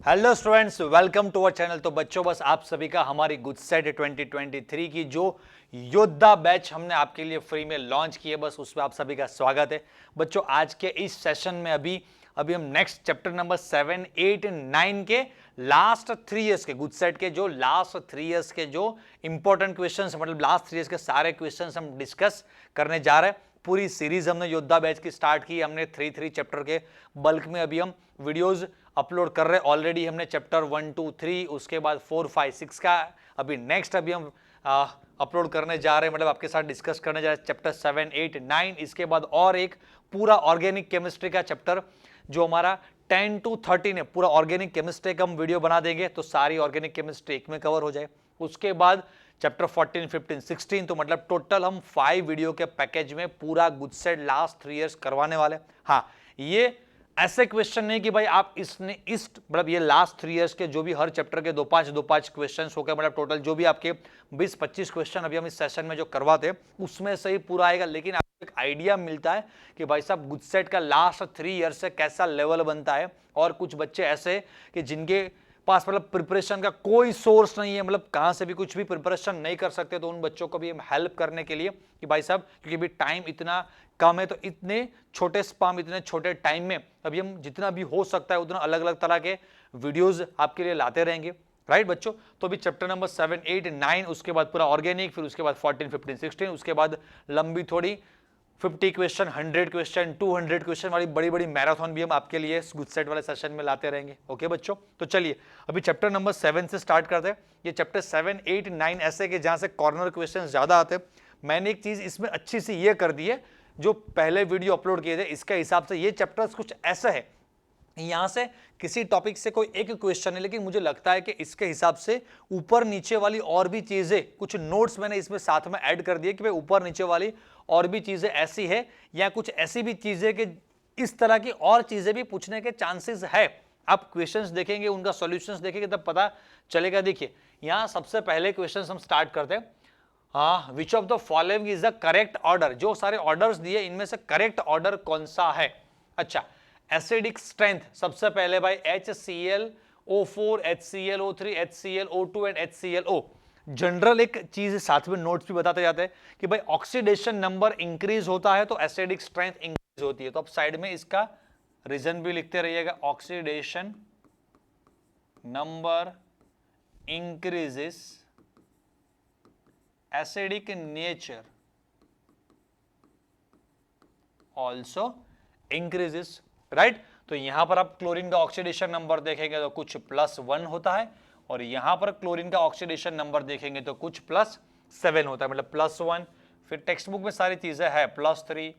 Hello students, welcome to our channel. तो बच्चों, बस आप सभी का हमारी गुडसेट 2023 की जो योद्धा बैच हमने आपके लिए फ्री में लॉन्च की है, बस उसमें आप सभी का स्वागत है। बच्चों, आज के इस सेशन में अभी हम नेक्स्ट चैप्टर नंबर 7, 8, 9 के लास्ट 3 इयर्स के गुडसेट के जो लास्ट 3 इयर्स के जो इंपॉर्टेंट क्वेश्चंस, मतलब लास्ट 3 इयर्स के सारे क्वेश्चंस हम डिस्कस करने जा रहे हैं। पूरी सीरीज हमने योद्धा बैच की स्टार्ट की, हमने 3 चैप्टर के बल्क में अभी हम वीडियोस अपलोड कर रहे हैं। ऑलरेडी हमने चैप्टर 1, 2, 3, उसके बाद 4, 5, 6 का अभी नेक्स्ट अभी हम अपलोड करने जा रहे हैं, मतलब आपके साथ डिस्कस करने जा रहे हैं चैप्टर 7, 8, 9। इसके बाद और एक पूरा ऑर्गेनिक केमिस्ट्री का चैप्टर जो हमारा 10 to 13 है, पूरा ऑर्गेनिक केमिस्ट्री का हम वीडियो बना देंगे, तो सारी ऑर्गेनिक केमिस्ट्री एक में कवर हो जाए। उसके बाद चैप्टर 14, 15, 16, तो मतलब टोटल हम 5 वीडियो के पैकेज में पूरा गुडसेट लास्ट 3 इयर्स करवाने वाले। हाँ, ये ऐसे क्वेश्चन नहीं कि भाई आप इसने इस मतलब ये लास्ट 3 इयर्स के जो भी हर चैप्टर के 2-5 क्वेश्चन हो गए, मतलब टोटल जो भी आपके 20-25 क्वेश्चन अभी हम इस सेशन में जो करवाते हैं उसमें से ही पूरा आएगा। लेकिन आपको एक आइडिया मिलता है कि भाई साहब गुडसेट का लास्ट 3 इयर्स से कैसा लेवल बनता है। और कुछ बच्चे ऐसे कि जिनके पास मतलब प्रिपरेशन का कोई सोर्स नहीं है, मतलब कहां से भी कुछ भी प्रिपरेशन नहीं कर सकते, तो उन बच्चों को भी हम हेल्प करने के लिए कि भाई साहब क्योंकि भी टाइम इतना कम है, तो इतने छोटे स्पाम, इतने छोटे टाइम में अभी हम जितना भी हो सकता है उतना अलग अलग तरह के वीडियोस आपके लिए लाते रहेंगे। राइट बच्चों, तो अभी चैप्टर नंबर 7, 8, 9, उसके बाद पूरा ऑर्गेनिक, फिर उसके बाद 14, 15, 16, उसके बाद लंबी थोड़ी 50 क्वेश्चन, 100 क्वेश्चन, 200 क्वेश्चन वाली बड़ी बड़ी मैराथन भी हम आपके लिए गुडसेट वाले सेशन में लाते रहेंगे। ओके बच्चों, तो चलिए अभी चैप्टर नंबर 7 से स्टार्ट करते हैं। ये चैप्टर 7, 8, 9 ऐसे के जहां से कॉर्नर क्वेश्चन ज्यादा आते हैं। मैंने एक चीज इसमें अच्छी सी ये कर दी है, जो पहले वीडियो अपलोड किए थे इसके हिसाब से ये चैप्टर्स कुछ ऐसा है, यहां से किसी टॉपिक से कोई एक क्वेश्चन है, लेकिन मुझे लगता है कि इसके हिसाब से ऊपर नीचे वाली और भी चीजें, कुछ नोट्स मैंने इसमें साथ में ऐड कर दिए कि भाई ऊपर नीचे वाली और भी चीजें ऐसी है, या कुछ ऐसी भी चीजें कि इस तरह की और चीजें भी पूछने के चांसेस है। आप क्वेश्चंस देखेंगे, उनका सॉल्यूशंस देखेंगे, तब पता चलेगा। देखिए यहां सबसे पहले क्वेश्चन हम स्टार्ट करते हैं। हाँ, विच of the following is the correct order. जो सारे ऑर्डर्स दिए इनमें से करेक्ट ऑर्डर कौन सा है। अच्छा, एसिडिक स्ट्रेंथ सबसे पहले भाई HClO4, HClO3, HClO2 and HClO। General एक चीज साथ में नोट्स भी बताते जाते हैं कि भाई ऑक्सीडेशन नंबर इंक्रीज होता है तो एसिडिक स्ट्रेंथ इंक्रीज होती है। तो आप साइड में इसका रीजन भी लिखते रहिएगा, oxidation number increases, acidic nature also increases. Right, तो यहां पर आप क्लोरीन का ऑक्सीडेशन नंबर देखेंगे तो कुछ +1 होता है, और यहां पर क्लोरीन का ऑक्सीडेशन नंबर देखेंगे तो कुछ +7 होता है, मतलब +1। फिर टेक्स्ट बुक में सारी चीजें है +3,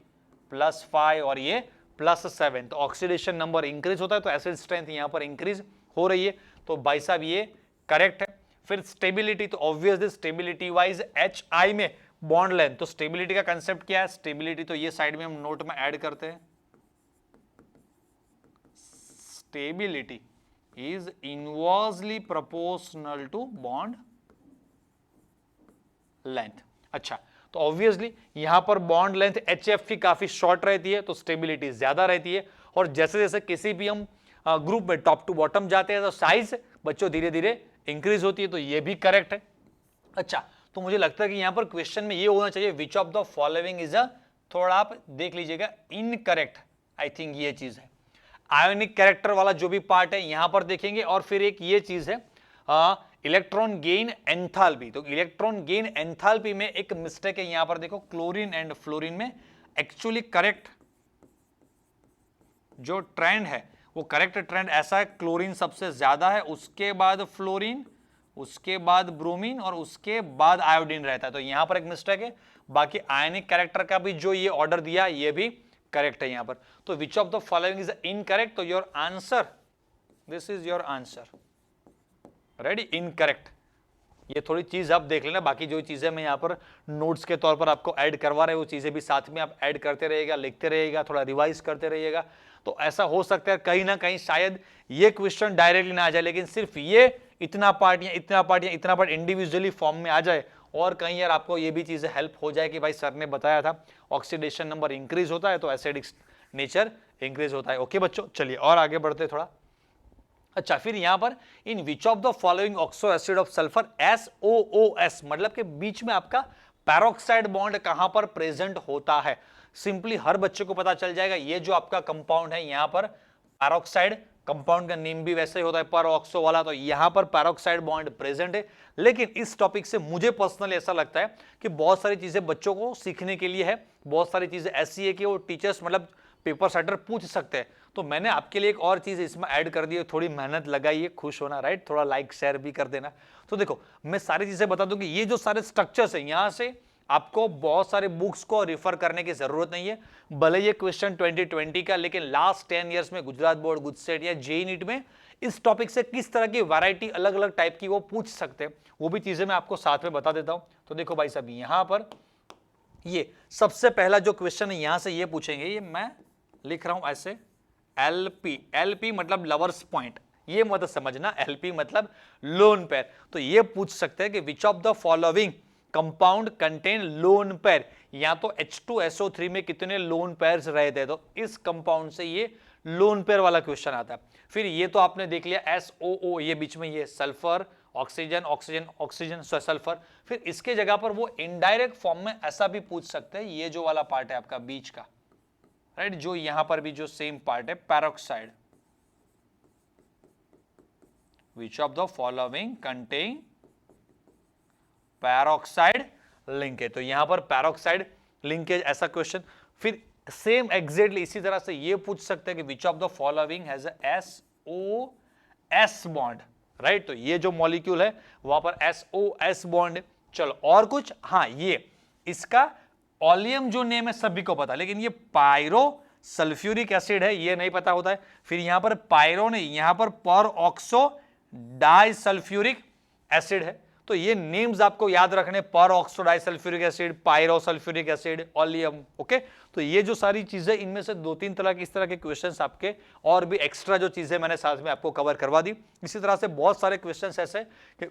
+5 और ये +7। तो ऑक्सीडेशन नंबर इंक्रीज होता है तो एसिड स्ट्रेंथ यहां पर इंक्रीज हो रही है, तो भाई साहब ये करेक्ट है। फिर स्टेबिलिटी, तो ऑब्वियसली स्टेबिलिटी वाइज HI में बॉन्ड लेंथ, तो स्टेबिलिटी का कंसेप्ट क्या है, स्टेबिलिटी तो ये साइड में हम नोट में ऐड करते हैं, stability is inversely proportional to bond length. अच्छा, तो ऑब्वियसली यहां पर बॉन्ड लेंथ HF की काफी शॉर्ट रहती है तो स्टेबिलिटी ज्यादा रहती है, और जैसे जैसे किसी भी हम ग्रुप में टॉप टू बॉटम जाते हैं तो साइज बच्चों धीरे धीरे इंक्रीज होती है, तो ये भी करेक्ट है। अच्छा, तो मुझे लगता है कि यहां पर क्वेश्चन में ये होना चाहिए विच of the following is a, थोड़ा आप देख लीजिएगा, इनकरेक्ट। आई थिंक ये चीज है आयोनिक कैरेक्टर वाला जो भी पार्ट है यहां पर देखेंगे। और फिर एक ये चीज है इलेक्ट्रॉन गेन एंथैल्पी, तो इलेक्ट्रॉन गेन एंथैल्पी में एक मिस्टेक है यहां पर देखो, क्लोरीन एंड फ्लोरीन में एक्चुअली करेक्ट जो ट्रेंड है वो करेक्ट ट्रेंड ऐसा है, क्लोरीन सबसे ज्यादा है, उसके बाद फ्लोरीन, उसके बाद ब्रोमीन और उसके बाद आयोडीन रहता है, तो यहां पर एक मिस्टेक है। बाकी आयनिक कैरेक्टर का भी जो ये ऑर्डर दिया ये भी करेक्ट है यहां पर। तो which of the following is incorrect, तो your answer, this is your answer, ready, incorrect. ये थोड़ी चीज आप देख लेना, बाकी जो चीजें मैं यहां पर नोट्स के तौर पर आपको ऐड करवा रहे हैं वो चीजें भी साथ में आप ऐड करते रहिएगा, लिखते रहिएगा, थोड़ा रिवाइज करते रहिएगा। तो ऐसा हो सकता है कहीं ना कहीं शायद ये क्वेश्चन डायरेक्टली ना आ जाए, लेकिन सिर्फ ये इतना पार्ट या इतना पार्ट या इतना पार्ट इंडिविजुअली फॉर्म में आ जाए, और कहीं यार आपको ये भी चीजें हेल्प हो जाए कि भाई सर ने बताया था ऑक्सीडेशन नंबर इंक्रीज होता है तो एसिडिक नेचर इंक्रीज होता है। ओके बच्चों, चलिए और आगे बढ़ते थोड़ा। अच्छा, फिर यहां पर in which of the following oxo acid of sulphur SOOS, मतलब के बीच में आपका पैरोक्साइड बॉन्ड कहां पर प्रेजेंट होता है। सिंपली हर बच्चे को पता चल जाएगा, ये जो आपका कंपाउंड है यहां पर पैरोक्साइड, कंपाउंड का नेम भी वैसे ही होता है पर ऑक्सो वाला, तो यहां पर पैरोक्साइड बॉन्ड प्रेजेंट है। लेकिन इस टॉपिक से मुझे पर्सनली ऐसा लगता है कि बहुत सारी चीजें बच्चों को सीखने के लिए है, बहुत सारी चीजें ऐसी है कि वो टीचर्स मतलब पेपर सेटर पूछ सकते हैं। तो मैंने आपके लिए एक और चीज इसमें ऐड कर दी है, थोड़ी मेहनत लगाई है, खुश होना, राइट, थोड़ा लाइक शेयर भी कर देना। तो देखो मैं सारी चीजें बता दूं कि ये जो सारे स्ट्रक्चर्स है, यहां से आपको बहुत सारे बुक्स को रिफर करने की जरूरत नहीं है। भले ये क्वेश्चन 2020 का, लेकिन लास्ट 10 इयर्स में गुजरात बोर्ड, गुजसेट या जेईई नीट में इस टॉपिक से किस तरह की वैरायटी अलग अलग टाइप की वो पूछ सकते हैं, वो भी चीजें मैं आपको साथ में बता देता हूं। तो देखो भाई साहब, यहां पर ये सबसे पहला जो क्वेश्चन है यहां से ये पूछेंगे, ये मैं लिख रहा हूं ऐसे LP मतलब लवर्स पॉइंट, ये मत समझना, LP मतलब लोन पेयर। तो ये पूछ सकते हैं कि विच of the following compound contain lone pair, या तो H2SO3 में कितने लोन पेयर्स रहते हैं, तो इस कंपाउंड से ये लोन पेयर वाला क्वेश्चन आता है। फिर ये तो आपने देख लिया SOO, ये बीच में ये sulphur, oxygen oxygen oxygen sulphur. फिर इसके जगह पर वो इनडायरेक्ट फॉर्म में ऐसा भी पूछ सकते हैं, ये जो वाला पार्ट है आपका बीच का, राइट, जो यहां पर भी जो सेम पार्ट है peroxide, which of the following contain peroxide linkage, तो यहां पर पैरोक्साइड लिंकेज ऐसा क्वेश्चन। फिर सेम एग्जैक्टली इसी तरह से ये पूछ सकते हैं कि विच of the following has a SOS bond, right, तो ये जो मॉलिक्यूल है वहां पर SOS बॉन्ड। चलो और कुछ, हाँ, ये इसका ओलियम जो नेम है सभी को पता, लेकिन ये पायरो सल्फ्यूरिक एसिड है ये नहीं पता होता है। फिर यहां पर पायरो नहीं, यहां पर पर ऑक्सो डाइसल्फ्यूरिक एसिड है। तो ये नेम्स आपको याद रखने, पर oxo disulphuric acid, pyro sulphuric acid, oleum, okay. तो ये जो सारी चीजें, इनमें से 2-3 तरह की इस तरह के क्वेश्चंस आपके, और भी एक्स्ट्रा जो चीजें मैंने साथ में आपको कवर करवा दी। इसी तरह से बहुत सारे क्वेश्चंस ऐसे कि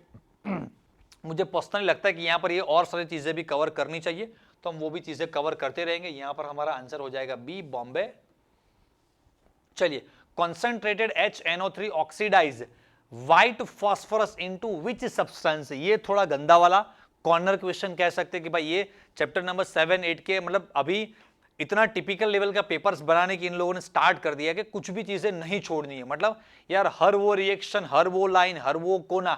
मुझे पर्सनली लगता है कि यहां पर ये और सारी चीजें भी कवर करनी चाहिए, तो हम वो भी चीजें कवर करते रहेंगे। यहां पर हमारा आंसर हो जाएगा बी, बॉम्बे। चलिए, concentrated HNO3 oxidise white phosphorus into which substance, ये थोड़ा गंदा वाला कॉर्नर क्वेश्चन कह सकते हैं कि भाई ये चैप्टर नंबर 7-8 के, मतलब अभी इतना टिपिकल लेवल का पेपर्स बनाने की इन लोगों ने स्टार्ट कर दिया कि कुछ भी चीजें नहीं छोड़नी है। मतलब यार हर वो रिएक्शन, हर वो लाइन, हर वो कोना,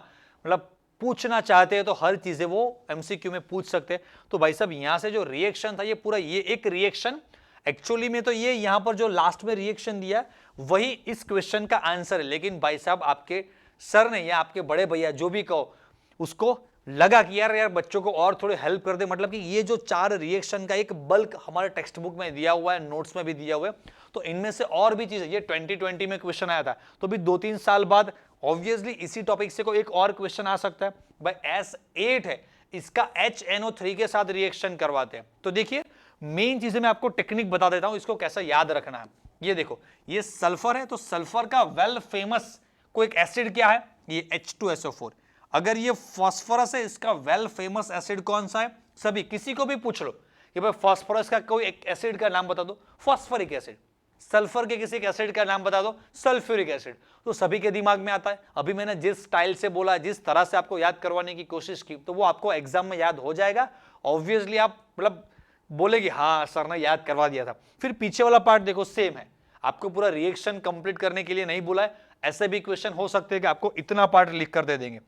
मतलब पूछना चाहते हैं तो हर चीजें वो MCQ में पूछ सकते हैं। तो भाई साहब यहां से जो रिएक्शन था ये पूरा, ये एक रिएक्शन एक्चुअली में तो ये यहां पर जो लास्ट में रिएक्शन दिया वही इस क्वेश्चन का आंसर है। लेकिन भाई साहब आपके सर ने या आपके बड़े भैया जो भी कहो, उसको लगा कि यार बच्चों को और थोड़ी हेल्प कर दे, मतलब कि ये जो 4 रिएक्शन का एक बल्क हमारे टेक्स्ट बुक में दिया हुआ है, नोट्स में भी दिया हुआ है, तो इनमें से और भी चीजें, ये 2020 में क्वेश्चन आया था, तो भी 2-3 साल बाद ऑब्वियसली इसी टॉपिक से कोई एक और क्वेश्चन आ सकता है। भाई S8 है, इसका HNO3 के साथ रिएक्शन करवाते हैं। तो देखिए मेन चीजें मैं आपको टेक्निक बता देता हूं, इसको कैसा याद रखना है। ये देखो, ये सल्फर है, तो सल्फर का वेल फेमस कोई एक एसिड क्या है, ये H2SO4। अगर ये फास्फोरस है, इसका वेल फेमस एसिड कौन सा है, सभी किसी को भी पूछ लो कि भाई फास्फोरस का कोई एक एसिड का नाम बता दो, फास्फोरिक एसिड। सल्फर के किसी एक एसिड का नाम बता दो, सल्फ्यूरिक एसिड, तो सभी के दिमाग में आता है। अभी मैंने जिस स्टाइल से बोला, जिस तरह से आपको याद करवाने की कोशिश की, तो वो आपको एग्जाम में याद हो जाएगा। ऑब्वियसली आप मतलब बोलेगी हाँ सर ने याद करवा दिया था। फिर पीछे वाला पार्ट देखो सेम है, आपको पूरा रिएक्शन कंप्लीट करने के लिए नहीं बोला है। ऐसे भी क्वेश्चन हो सकते हैं कि आपको इतना पार्ट लिख कर दे देंगे।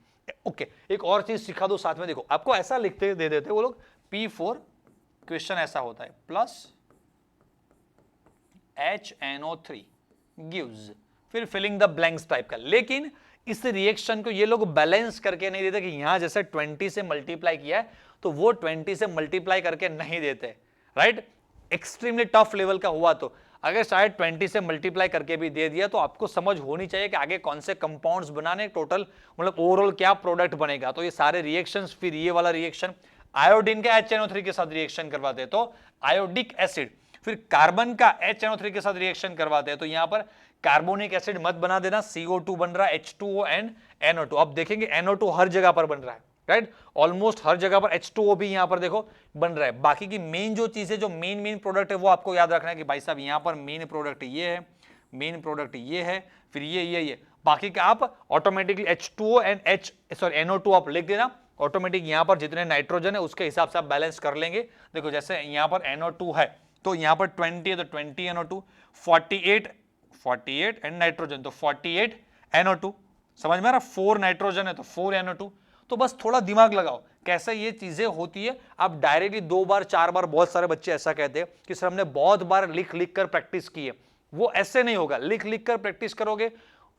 ओके, एक और चीज सिखा दो साथ में, देखो आपको ऐसा लिखते दे देते वो लोग, P4 क्वेश्चन ऐसा होता है प्लस HNO3 गिव्स, फिर फिलिंग द ब्लैंक्स टाइप का। लेकिन इस रिएक्शन को ये लोग बैलेंस करके नहीं देते कि यहां जैसे 20 से मल्टीप्लाई किया है तो वो 20 से मल्टीप्लाई करके नहीं देते, राइट। एक्सट्रीमली टफ लेवल का हुआ तो अगर शायद 20 से मल्टीप्लाई करके भी दे दिया तो आपको समझ होनी चाहिए कि आगे कौन से कंपाउंड्स बनाने, टोटल मतलब ओवरऑल क्या प्रोडक्ट बनेगा। तो ये सारे रिएक्शंस, फिर ये वाला रिएक्शन आयोडीन का HNO3 के साथ रिएक्शन करवाते हैं तो आयोडिक एसिड, फिर कार्बन का HNO3 के साथ रिएक्शन करवाते हैं तो यहां पर कार्बोनिक एसिड मत बना देना, CO2 बन रहा है, H2O एंड NO2। अब देखेंगे NO2 हर जगह पर बन रहा है, राइट, ऑलमोस्ट हर जगह पर H2O भी यहां पर देखो बन रहा है। बाकी की मेन जो चीज है, जो मेन प्रोडक्ट है, वो आपको याद रखना है कि भाई साहब यहां पर मेन प्रोडक्ट ये है, मेन प्रोडक्ट ये है, फिर ये बाकी का आप ऑटोमेटिकली H2O एंड NO2 आप लिख देना, ऑटोमेटिक यहां पर जितने नाइट्रोजन है उसके हिसाब से आप बैलेंस कर लेंगे। देखो जैसे यहां पर NO2 है तो यहां पर 20 है तो 20 NO2, 48 एंड नाइट्रोजन तो 48 NO2, समझ में आ रहा, 4 नाइट्रोजन है तो 4 NO2। तो बस थोड़ा दिमाग लगाओ कैसे ये चीजें होती है। आप डायरेक्टली 2 बार 4 बार, बहुत सारे बच्चे ऐसा कहते हैं कि सर हमने बहुत बार लिख लिख कर प्रैक्टिस की है, वो ऐसे नहीं होगा। लिख लिख कर प्रैक्टिस करोगे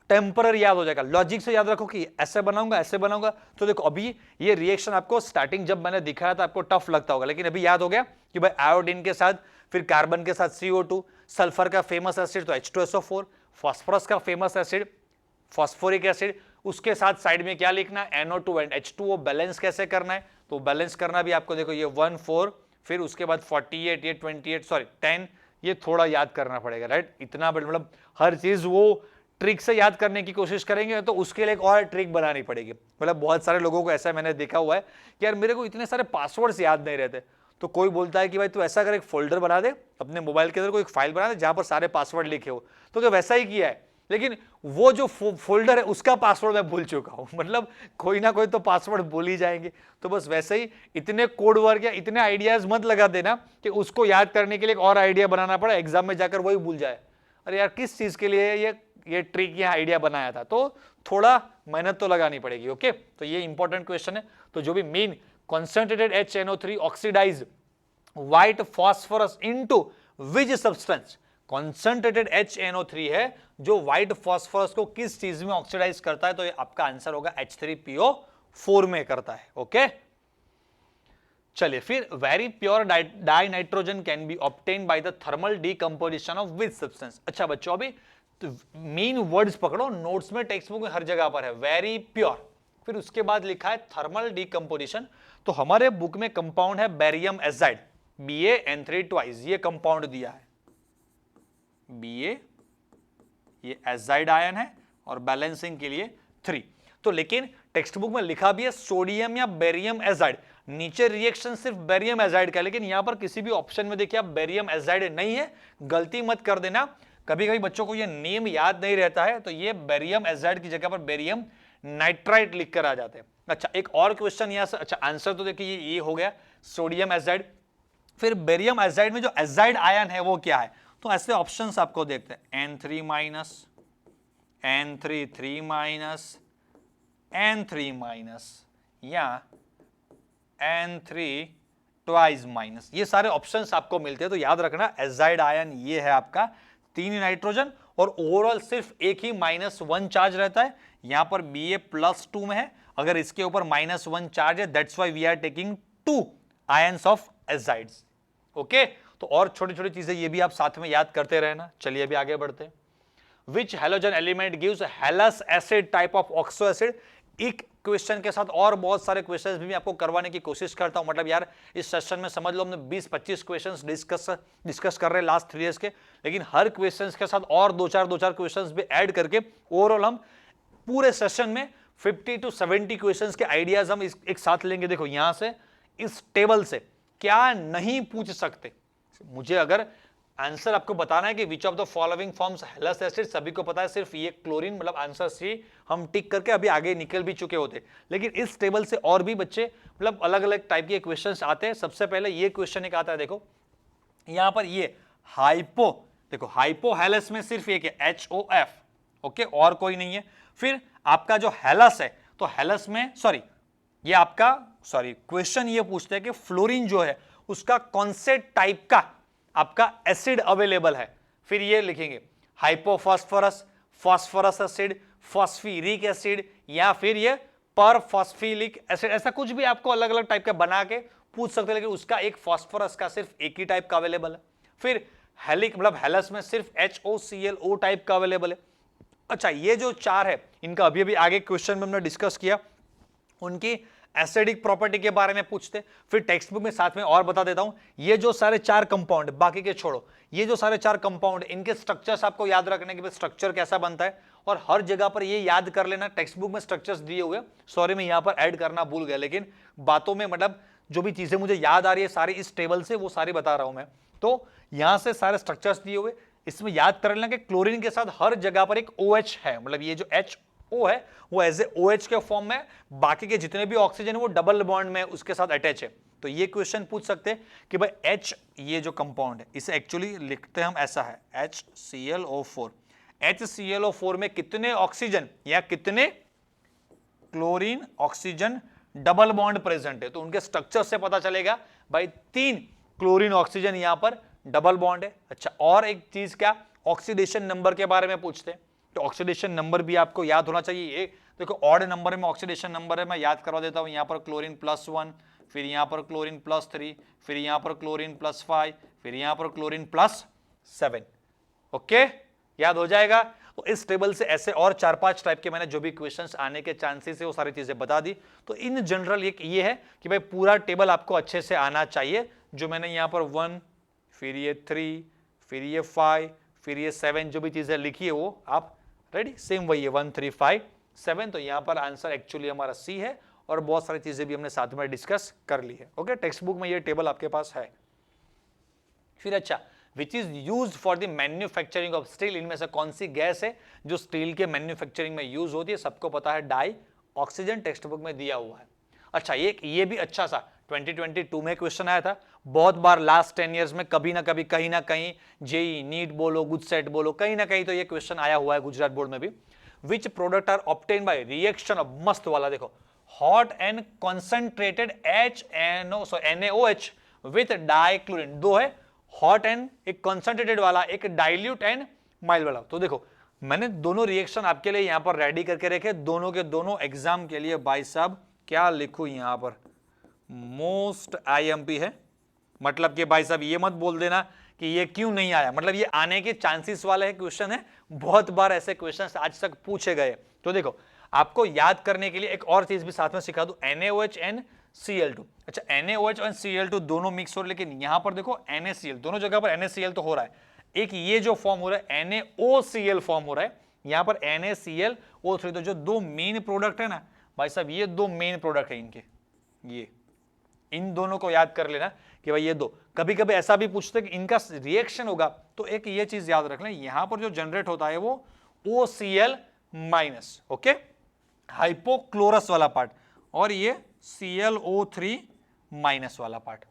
टेम्पररी याद हो जाएगा, लॉजिक से याद रखो कि ऐसे बनाऊंगा। तो देखो अभी ये रिएक्शन आपको स्टार्टिंग जब मैंने दिखाया था आपको टफ लगता होगा, लेकिन अभी याद हो गया कि भाई आयोडीन के साथ फिर कार्बन के साथ CO2, सल्फर का फेमस एसिड तो H2SO4, फास्फोरस का फेमस एसिड फास्फोरिक एसिड, उसके साथ साइड में क्या लिखना है NO2 एंड H2O, बैलेंस कैसे करना है, तो बैलेंस करना भी आपको देखो ये 1 4 फिर उसके बाद 48 ये 28 सॉरी 10, ये थोड़ा याद करना पड़ेगा, राइट। इतना मतलब हर चीज वो ट्रिक से याद करने की कोशिश करेंगे तो उसके लिए एक और ट्रिक बनानी पड़ेगी। मतलब बहुत सारे लोगों को ऐसा मैंने देखा हुआ है कि यार मेरे को इतने सारे पासवर्ड्स याद नहीं रहते, तो कोई बोलता है कि भाई तू ऐसा कर एक फोल्डर बना दे अपने मोबाइल के अंदर, कोई एक फाइल बना दे जहां पर सारे पासवर्ड लिखे हो, तो क्या वैसा ही किया है, लेकिन वो जो फोल्डर है उसका पासवर्ड मैं भूल चुका हूं। मतलब कोई ना कोई तो पासवर्ड भूल ही जाएंगे। तो बस वैसे ही इतने कोड वर्क या इतने आइडियाज मत लगा देना कि उसको याद करने के लिए एक और आइडिया बनाना पड़ा, एग्जाम में जाकर वही भूल जाए, अरे यार किस चीज के लिए ये ट्रिक या आइडिया बनाया था। तो थोड़ा मेहनत तो लगानी पड़ेगी। ओके, तो ये इंपॉर्टेंट क्वेश्चन है। तो जो भी main concentrated HNO3 oxidize white phosphorus into which substance, concentrated HNO3 है जो व्हाइट फॉस्फोरस को किस चीज में ऑक्सीडाइज करता है, तो ये आपका आंसर होगा H3PO4 में करता है। ओके, चलिए फिर very pure die nitrogen can be obtain by the thermal decomposition of which substance. अच्छा बच्चों अभी तो मेन वर्ड्स पकड़ो, नोट्स में टेक्स्ट बुक में हर जगह पर है वेरी प्योर, फिर उसके बाद लिखा है थर्मल डीकंपोजिशन। तो हमारे बुक में कंपाउंड है बेरियम एजाइड BaN3 ट्वाइस, ये कंपाउंड दिया है Ba, ये एजाइड आयन है और बैलेंसिंग के लिए 3। तो लेकिन टेक्स्ट बुक में लिखा भी है सोडियम या बेरियम एजाइड, नीचे रिएक्शन सिर्फ बेरियम एजाइड का, लेकिन यहां पर किसी भी ऑप्शन में देखिए आप बेरियम एजाइड नहीं है, गलती मत कर देना। कभी कभी बच्चों को ये नेम याद नहीं रहता है, तो ये बेरियम एजाइड की जगह पर बेरियम नाइट्राइट लिखकर आ जाते हैं। अच्छा एक और क्वेश्चन यहां से, अच्छा आंसर तो देखिए ये हो गया सोडियम एजाइड। फिर बेरियम एजाइड में जो एजाइड आयन है वो क्या है, तो ऐसे ऑप्शंस आपको देखते हैं N3 minus, N3 3 minus, N3 minus या N3 ट्वाइस माइनस, ये सारे ऑप्शंस आपको मिलते हैं। तो याद रखना एजाइड आयन ये है आपका 3 नाइट्रोजन और ओवरऑल सिर्फ एक ही -1 चार्ज रहता है, यहां पर Ba+2 में है, अगर इसके ऊपर -1 चार्ज है that's why we are taking 2 ions of azides. Okay, तो और छोटी छोटी चीजें ये भी आप साथ में याद करते रहना। चलिए अभी आगे बढ़ते हैं। Which halogen element gives halous acid type of oxo acid. एक क्वेश्चन के साथ और बहुत सारे क्वेश्चंस भी मैं आपको करवाने की कोशिश करता हूं। मतलब यार इस सेशन में समझ लो हमने 20-25 क्वेश्चंस डिस्कस कर रहे हैं लास्ट 3 इयर्स के, लेकिन हर क्वेश्चंस के साथ और 2-4 क्वेश्चंस भी ऐड करके ओवरऑल हम पूरे सेशन में 50 to 70 क्वेश्चंस के आइडियाज हम एक साथ लेंगे। देखो यहां से इस टेबल से क्या नहीं पूछ सकते, मुझे अगर आंसर आपको बताना है कि विच of the following forms halous acid, सभी को पता है सिर्फ ये क्लोरीन, मतलब आंसर सी हम टिक करके अभी आगे निकल भी चुके होते, लेकिन इस टेबल से और भी बच्चे मतलब अलग अलग टाइप के क्वेश्चंस आते हैं। सबसे पहले ये क्वेश्चन एक आता है, देखो यहां पर ये हाइपो, देखो हाइपो हैलस में सिर्फ एक है HOF, ओके और कोई नहीं है। फिर आपका जो हैलस है तो हैलस में ये आपका क्वेश्चन ये पूछते हैं कि फ्लोरीन जो है उसका कौन से टाइप का आपका एसिड अवेलेबल है। फिर ये लिखेंगे हाइपोफॉस्फोरस, फॉस्फोरस एसिड, फॉस्फीरिक एसिड या फिर ये परफॉस्फिलिक एसिड, ऐसा कुछ भी आपको अलग अलग टाइप का बना के पूछ सकते हैं, लेकिन उसका एक फॉस्फोरस का सिर्फ एक ही टाइप का अवेलेबल है। फिर हेलिक मतलब हेलस में सिर्फ HOClO टाइप का अवेलेबल है। अच्छा ये जो 4 है इनका अभी अभी आगे क्वेश्चन में हमने डिस्कस किया, उनकी एसिडिक प्रॉपर्टी के बारे में पूछते। फिर टेक्स्ट बुक में साथ में और बता देता हूं, ये जो सारे 4 कंपाउंड, बाकी के छोड़ो, ये जो सारे 4 कंपाउंड इनके स्ट्रक्चर्स आपको याद रखने के, स्ट्रक्चर कैसा बनता है, और हर जगह पर ये याद कर लेना। टेक्स्ट बुक में स्ट्रक्चर्स दिए हुए, सॉरी मैं यहां पर ऐड करना भूल गया, लेकिन बातों में मतलब जो भी चीजें मुझे याद आ रही है सारी इस टेबल से वो सारी बता रहा हूं मैं। तो यहां से सारे स्ट्रक्चर्स दिए हुए, इसमें याद कर लेना कि क्लोरीन के साथ हर जगह पर एक OH है, मतलब ये जो HO है वो एज ए OH के फॉर्म में, बाकी के जितने भी ऑक्सीजन है वो डबल बॉन्ड में उसके साथ अटैच है। तो ये क्वेश्चन पूछ सकते हैं कि भाई H ये जो कंपाउंड है इसे एक्चुअली लिखते हम ऐसा है HClO4। HClO4 में कितने ऑक्सीजन या कितने chlorine oxygen double bond present है, तो उनके स्ट्रक्चर से पता चलेगा भाई 3 क्लोरीन ऑक्सीजन यहां पर डबल बॉन्ड है। अच्छा, और एक चीज क्या, ऑक्सीडेशन नंबर के बारे में पूछते हैं, तो ऑक्सीडेशन नंबर भी आपको याद होना चाहिए। ये देखो ऑड नंबर में ऑक्सीडेशन नंबर है, मैं याद करवा देता हूं। यहां पर क्लोरीन +1, फिर यहां पर क्लोरीन +3, फिर यहां पर क्लोरीन +5, फिर यहां पर क्लोरीन +7। ओके, याद हो जाएगा। तो इस टेबल से ऐसे और 4-5 टाइप के मैंने जो भी क्वेश्चंस आने के चांसेस है वो सारी चीजें बता दी। तो इन जनरल एक ये है कि भाई पूरा टेबल आपको अच्छे से आना चाहिए, जो मैंने यहां पर 1, फिर ये 3, फिर ये 5, फिर ये 7 जो भी चीजें लिखी है वो आप रेडी, सेम वही है 1, 3, 5, 7। तो यहां पर आंसर एक्चुअली हमारा सी है, और बहुत सारी चीजें भी हमने साथ में डिस्कस कर ली है। ओके, टेक्स्ट बुक में ये टेबल आपके पास है। फिर अच्छा, which is use for the manufacturing of steel, इनमें से कौन सी गैस है जो स्टील के मैन्युफैक्चरिंग में यूज होती है? सबको पता है डाई ऑक्सीजन, टेक्स्ट बुक में दिया हुआ है। अच्छा, ये भी अच्छा सा 2022 में क्वेश्चन आया था, बहुत बार लास्ट 10 इयर्स में कभी ना कभी कहीं ना कहीं जेई नीट बोलो, गुजसेट बोलो, कहीं ना कहीं तो ये क्वेश्चन आया हुआ है, गुजरात बोर्ड में भी। Which product are obtain by reaction of, मस्त वाला देखो, hot and concentrated NaOH with dichlorine. दो है, हॉट एंड एक कॉन्सेंट्रेटेड वाला, एक डाइल्यूट एंड माइल्ड वाला। तो देखो मैंने दोनों रिएक्शन आपके लिए यहां पर रेडी करके रखे, दोनों के दोनों एग्जाम के लिए। भाई साहब क्या लिखूं यहां पर, मोस्ट IMP है, मतलब कि भाई साहब ये मत बोल देना कि ये क्यों नहीं आया, मतलब ये आने के चांसेस वाले क्वेश्चन है, बहुत बार ऐसे क्वेश्चंस आज तक पूछे गए। तो देखो आपको याद करने के लिए एक और चीज भी साथ में सिखा दूं, NaOH एंड Cl2। अच्छा, NaOH और Cl2 दोनों मिक्स हो रहे, लेकिन यहां पर देखो NaCl, दोनों जगह पर NaCl तो हो रहा है, एक ये जो फॉर्म हो रहा है NaOCl फॉर्म हो रहा है, यहां पर NaClO3। तो जो दो मेन प्रोडक्ट है ना भाई साहब, ये दो मेन प्रोडक्ट है इनके, ये इन दोनों को याद कर लेना कि भाई ये दो। कभी कभी ऐसा भी पूछते कि इनका रिएक्शन होगा, तो एक ये चीज याद रख लें, यहां पर जो जनरेट होता है वो OCl-, ओके, हाइपोक्लोरस वाला पार्ट, और ये ClO3- वाला पार्ट।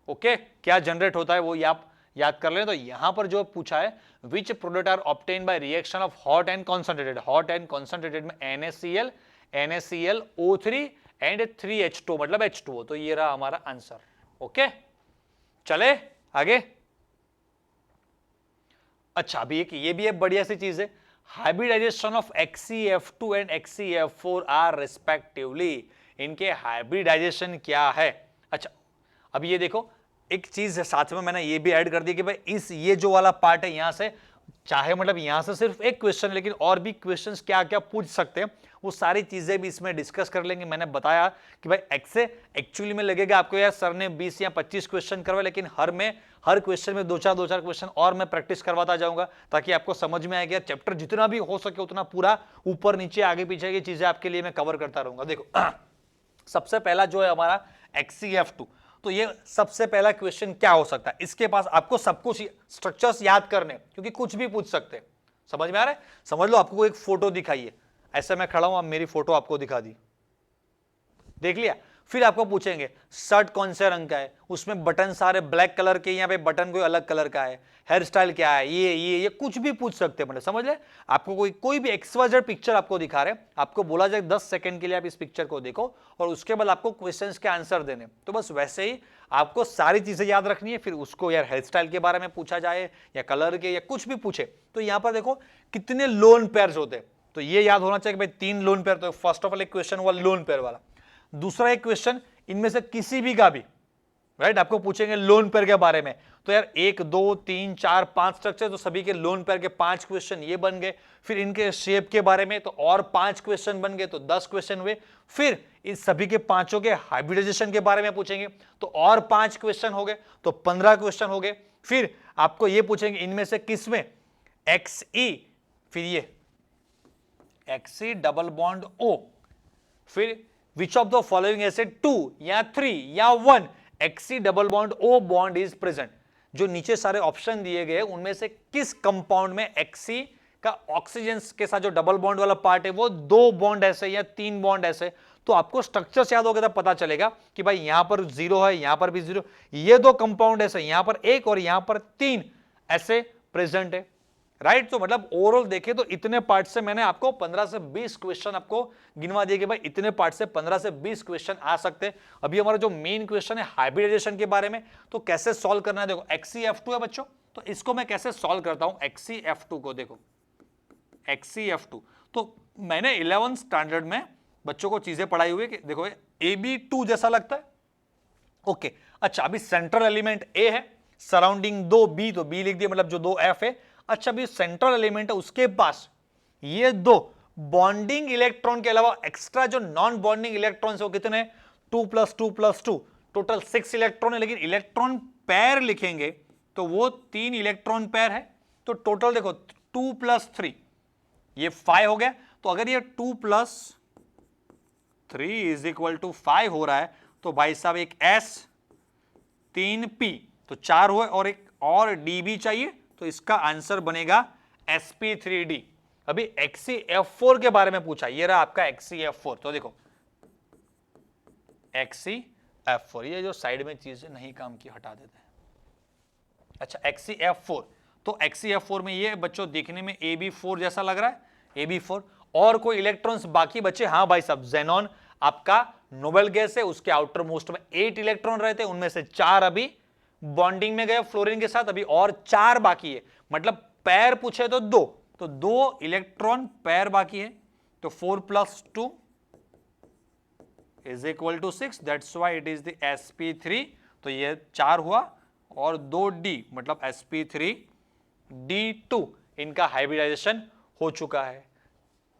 ओके, क्या जनरेट होता है वो आप याद कर लें। तो यहां पर जो पूछा है, which product are obtain by reaction of hot and concentrated, hot and concentrated में NaCl, NaClO3 एंड 3H2 मतलब H2O। तो ये रहा हमारा आंसर। ओके, चले आगे। अच्छा, अभी एक ये भी एक बढ़िया सी चीज है, hybridisation of HCF2 and HCF4 are respectively, इनके हाइब्रिडाइजेशन क्या है। अच्छा, अब ये देखो एक चीज है साथ में मैंने ये भी ऐड कर दी कि भाई इस ये जो वाला पार्ट है यहां से, चाहे मतलब यहां से सिर्फ एक क्वेश्चन, लेकिन और भी क्वेश्चंस क्या क्या पूछ सकते हैं वो सारी चीजें भी इसमें डिस्कस कर लेंगे। मैंने बताया कि भाई एक्से एक्चुअली में लगेगा आपको यार सर ने 20 या 25 क्वेश्चन करवाए, लेकिन हर क्वेश्चन में दो चार क्वेश्चन और मैं प्रैक्टिस करवाता जाऊंगा, ताकि आपको समझ में आएगा। चैप्टर जितना भी हो सके उतना पूरा ऊपर नीचे आगे पीछे की चीजें आपके लिए मैं कवर करता रहूंगा। देखो सबसे पहला जो है हमारा HCF2, तो ये सबसे पहला क्वेश्चन क्या हो सकता है, इसके पास आपको सब कुछ स्ट्रक्चर्स याद करने, क्योंकि कुछ भी पूछ सकते हैं। समझ में आ रहा है? समझ लो आपको एक फोटो दिखाइए, ऐसे मैं खड़ा हूं, अब मेरी फोटो आपको दिखा दी, देख लिया। फिर आपको पूछेंगे शर्ट कौन से रंग का है, उसमें बटन सारे ब्लैक कलर के, यहाँ पे बटन कोई अलग कलर का है, हेयर स्टाइल क्या है, ये कुछ भी पूछ सकते हैं। मतलब समझ ले, आपको कोई भी XYZ पिक्चर आपको दिखा रहे, आपको बोला जाए 10 सेकंड के लिए आप इस पिक्चर को देखो और उसके बाद आपको क्वेश्चंस के आंसर देने। तो बस वैसे ही आपको सारी चीजें याद रखनी है। फिर उसको यार हेयर स्टाइल के बारे में पूछा जाए या कलर के या कुछ भी पूछे, तो यहाँ पर देखो कितने लोन पेयर्स होते हैं, तो ये याद होना चाहिए कि भाई 3 लोन पेयर। तो फर्स्ट ऑफ ऑल एक क्वेश्चन हुआ लोन पेयर वाला। दूसरा एक क्वेश्चन इनमें से किसी भी का भी, राइट, आपको पूछेंगे लोन पेयर के बारे में, तो यार 1 2 3 4 5 स्ट्रक्चर, तो सभी के लोन पेयर के 5 क्वेश्चन ये बन गए। फिर इनके शेप के बारे में तो और 5 क्वेश्चन बन गए, तो 10 क्वेश्चन हुए। फिर इस सभी के पांचों के हाइब्रिडाइजेशन के बारे में पूछेंगे, तो और 5 क्वेश्चन हो गए, तो 15 क्वेश्चन हो गए। फिर आपको ये पूछेंगे इनमें से किसमें XE, फिर ये XE डबल बॉन्ड O, फिर विच ऑफ द फॉलोइंग एसिड 2 या 3 या 1 XE double bond O bond is present. जो नीचे सारे ऑप्शन दिए गए उनमें से किस कंपाउंड में Xc का ऑक्सीजन के साथ जो डबल बॉन्ड वाला पार्ट है वो 2 बॉन्ड ऐसे या 3 बॉन्ड ऐसे, तो आपको स्ट्रक्चर याद हो गया तो पता चलेगा कि भाई यहां पर 0 है, यहां पर भी 0, ये 2 कंपाउंड ऐसे, यहां पर 1 और यहां पर 3 ऐसे प्रेजेंट है, राइट। तो मतलब ओवरऑल देखें तो इतने पार्ट से मैंने आपको 15 से 20 क्वेश्चन आपको गिनवा दिए कि भाई इतने पार्ट से 15 से 20 क्वेश्चन आ सकते हैं। अभी हमारा जो मेन क्वेश्चन है हाइब्रिडाइजेशन के बारे में, तो कैसे सॉल्व करना है, देखो XeF2 है बच्चों, तो इसको मैं कैसे सॉल्व करता हूं XeF2 को, देखो XeF2, तो मैंने 11th स्टैंडर्ड में बच्चों को चीजें पढ़ाई हुई कि देखो AB2 जैसा लगता है, ओके। अच्छा, अभी सेंट्रल एलिमेंट A है, सराउंडिंग 2 B, तो B लिख दिया, मतलब जो 2 F है। अच्छा, अभी सेंट्रल एलिमेंट है, उसके पास ये 2 बॉन्डिंग इलेक्ट्रॉन के अलावा एक्स्ट्रा जो नॉन बॉन्डिंग इलेक्ट्रॉन वो कितने, 2 + 2 + 2, टोटल 6 इलेक्ट्रॉन है, लेकिन इलेक्ट्रॉन पेयर लिखेंगे तो वो 3 इलेक्ट्रॉन पेयर है, तो टोटल देखो 2 + 3 ये 5 हो गया। तो अगर ये 2 + 3 = 5 हो रहा है, तो भाई साहब एक S 3 P, तो 4 हुए, और एक और D भी चाहिए, तो इसका आंसर बनेगा sp3d। अभी XeF4 के बारे में पूछा, ये रहा आपका XeF4, तो देखो XeF4, ये जो साइड में चीजें नहीं काम की हटा देते हैं। अच्छा, XeF4, तो XeF4 में ये बच्चों देखने में AB4 जैसा लग रहा है, AB4, और कोई इलेक्ट्रॉन्स बाकी बचे, हाँ भाई साहब, जेनॉन आपका नोबेल गैस है, उसके आउटर मोस्ट में 8 इलेक्ट्रॉन रहते हैं, उनमें से 4 अभी बॉन्डिंग में गए फ्लोरीन के साथ, अभी और 4 बाकी है, मतलब पैर पूछे तो 2, तो 2 इलेक्ट्रॉन पैर बाकी है, तो 4 + 2 = 6, that's why it is the sp3, तो ये 4 हुआ, और 2d मतलब sp3d2, इनका हाइब्रिडाइजेशन हो चुका है।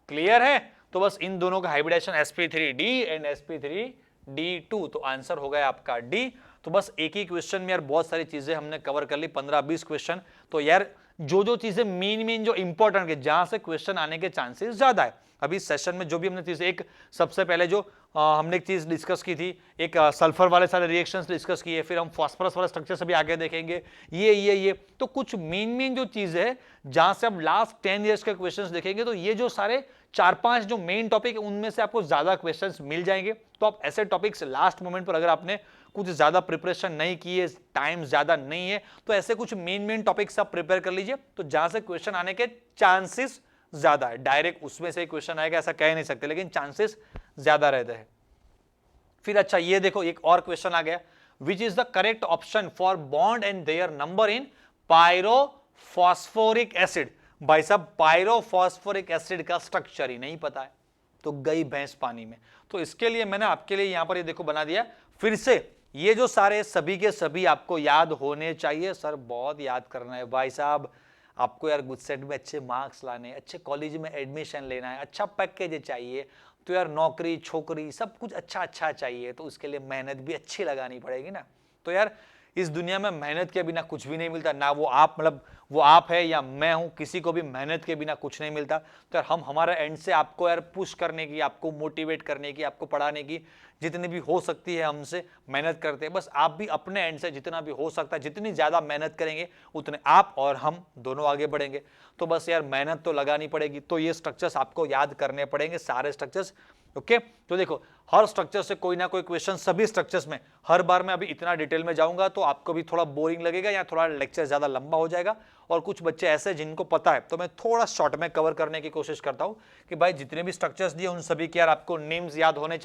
क्लियर है? तो बस इन दोनों का हाइब्रिडाइजेशन sp3d एंड sp3d2, तो आंसर हो गया आपका डी। तो बस एक ही क्वेश्चन में यार बहुत सारी चीजें हमने कवर कर ली, 15-20 क्वेश्चन। तो यार जो चीजें मेन जो इंपॉर्टेंट है, जहां से क्वेश्चन आने के चांसेस ज्यादा है, अभी सेशन में जो भी हमने चीजें, एक सबसे पहले जो हमने एक चीज डिस्कस की थी, एक सल्फर वाले सारे रिएक्शंस डिस्कस किए, फिर हम फास्फोरस वाले स्ट्रक्चर से भी आगे देखेंगे, ये तो कुछ मेन जो चीज है जहां से अब लास्ट 10 ईयर्स के क्वेश्चंस देखेंगे, तो ये जो सारे 4-5 जो मेन टॉपिक है उनमें से आपको ज्यादा क्वेश्चंस मिल जाएंगे। तो आप ऐसे टॉपिक्स लास्ट मोमेंट पर अगर आपने कुछ ज्यादा प्रिपरेशन नहीं की है, टाइम ज्यादा नहीं है, तो ऐसे कुछ मेन टॉपिक्स आप प्रिपेयर कर लीजिए, तो जहां से क्वेश्चन आने के चांसेस ज्यादा है। डायरेक्ट उसमें से क्वेश्चन आएगा ऐसा कह नहीं सकते, लेकिन चांसेस ज्यादा रहते हैं। फिर अच्छा, ये देखो एक और क्वेश्चन आ गया, which is the correct option for bond and their number in pyrophosphoric acid. भाई साहब, पायरोफॉस्फोरिक एसिड का स्ट्रक्चर ही नहीं पता है, तो गई भैंस पानी में। तो इसके लिए मैंने आपके लिए यहां पर ये देखो बना दिया, फिर से ये जो सारे सभी के सभी आपको याद होने चाहिए। सर बहुत याद करना है भाई साहब, आपको यार गुड सेट में अच्छे मार्क्स लाने, अच्छे कॉलेज में एडमिशन लेना है, अच्छा पैकेज चाहिए, तो यार नौकरी छोकरी सब कुछ अच्छा चाहिए, तो उसके लिए मेहनत भी अच्छी लगानी पड़ेगी ना। तो यार इस दुनिया में मेहनत के बिना कुछ भी नहीं मिलता, ना वो आप, मतलब वो आप है या मैं हूं, किसी को भी मेहनत के बिना कुछ नहीं मिलता। तो यार हम हमारा एंड से आपको यार पुश करने की, आपको मोटिवेट करने की, आपको पढ़ाने की जितनी भी हो सकती है हमसे मेहनत करते हैं। बस आप भी अपने एंड से जितना भी हो सकता है, जितनी ज़्यादा मेहनत करेंगे उतने आप और हम दोनों आगे बढ़ेंगे। तो बस यार मेहनत तो लगानी पड़ेगी, तो ये स्ट्रक्चर्स आपको याद करने पड़ेंगे, सारे स्ट्रक्चर्स, ओके। तो देखो हर स्ट्रक्चर से कोई ना कोई क्वेश्चन, सभी स्ट्रक्चर्स में हर बार मैं अभी इतना डिटेल में जाऊंगा तो आपको भी थोड़ा बोरिंग लगेगा या थोड़ा लेक्चर ज्यादा लंबा हो जाएगा। और कुछ बच्चे ऐसे जिनको पता है, तो मैं थोड़ा शॉर्ट में कवर करने की कोशिश करता हूं कि भाई जितने भी स्ट्रक्चर्स दिए उन सभी के यार आपको नेम्स याद होने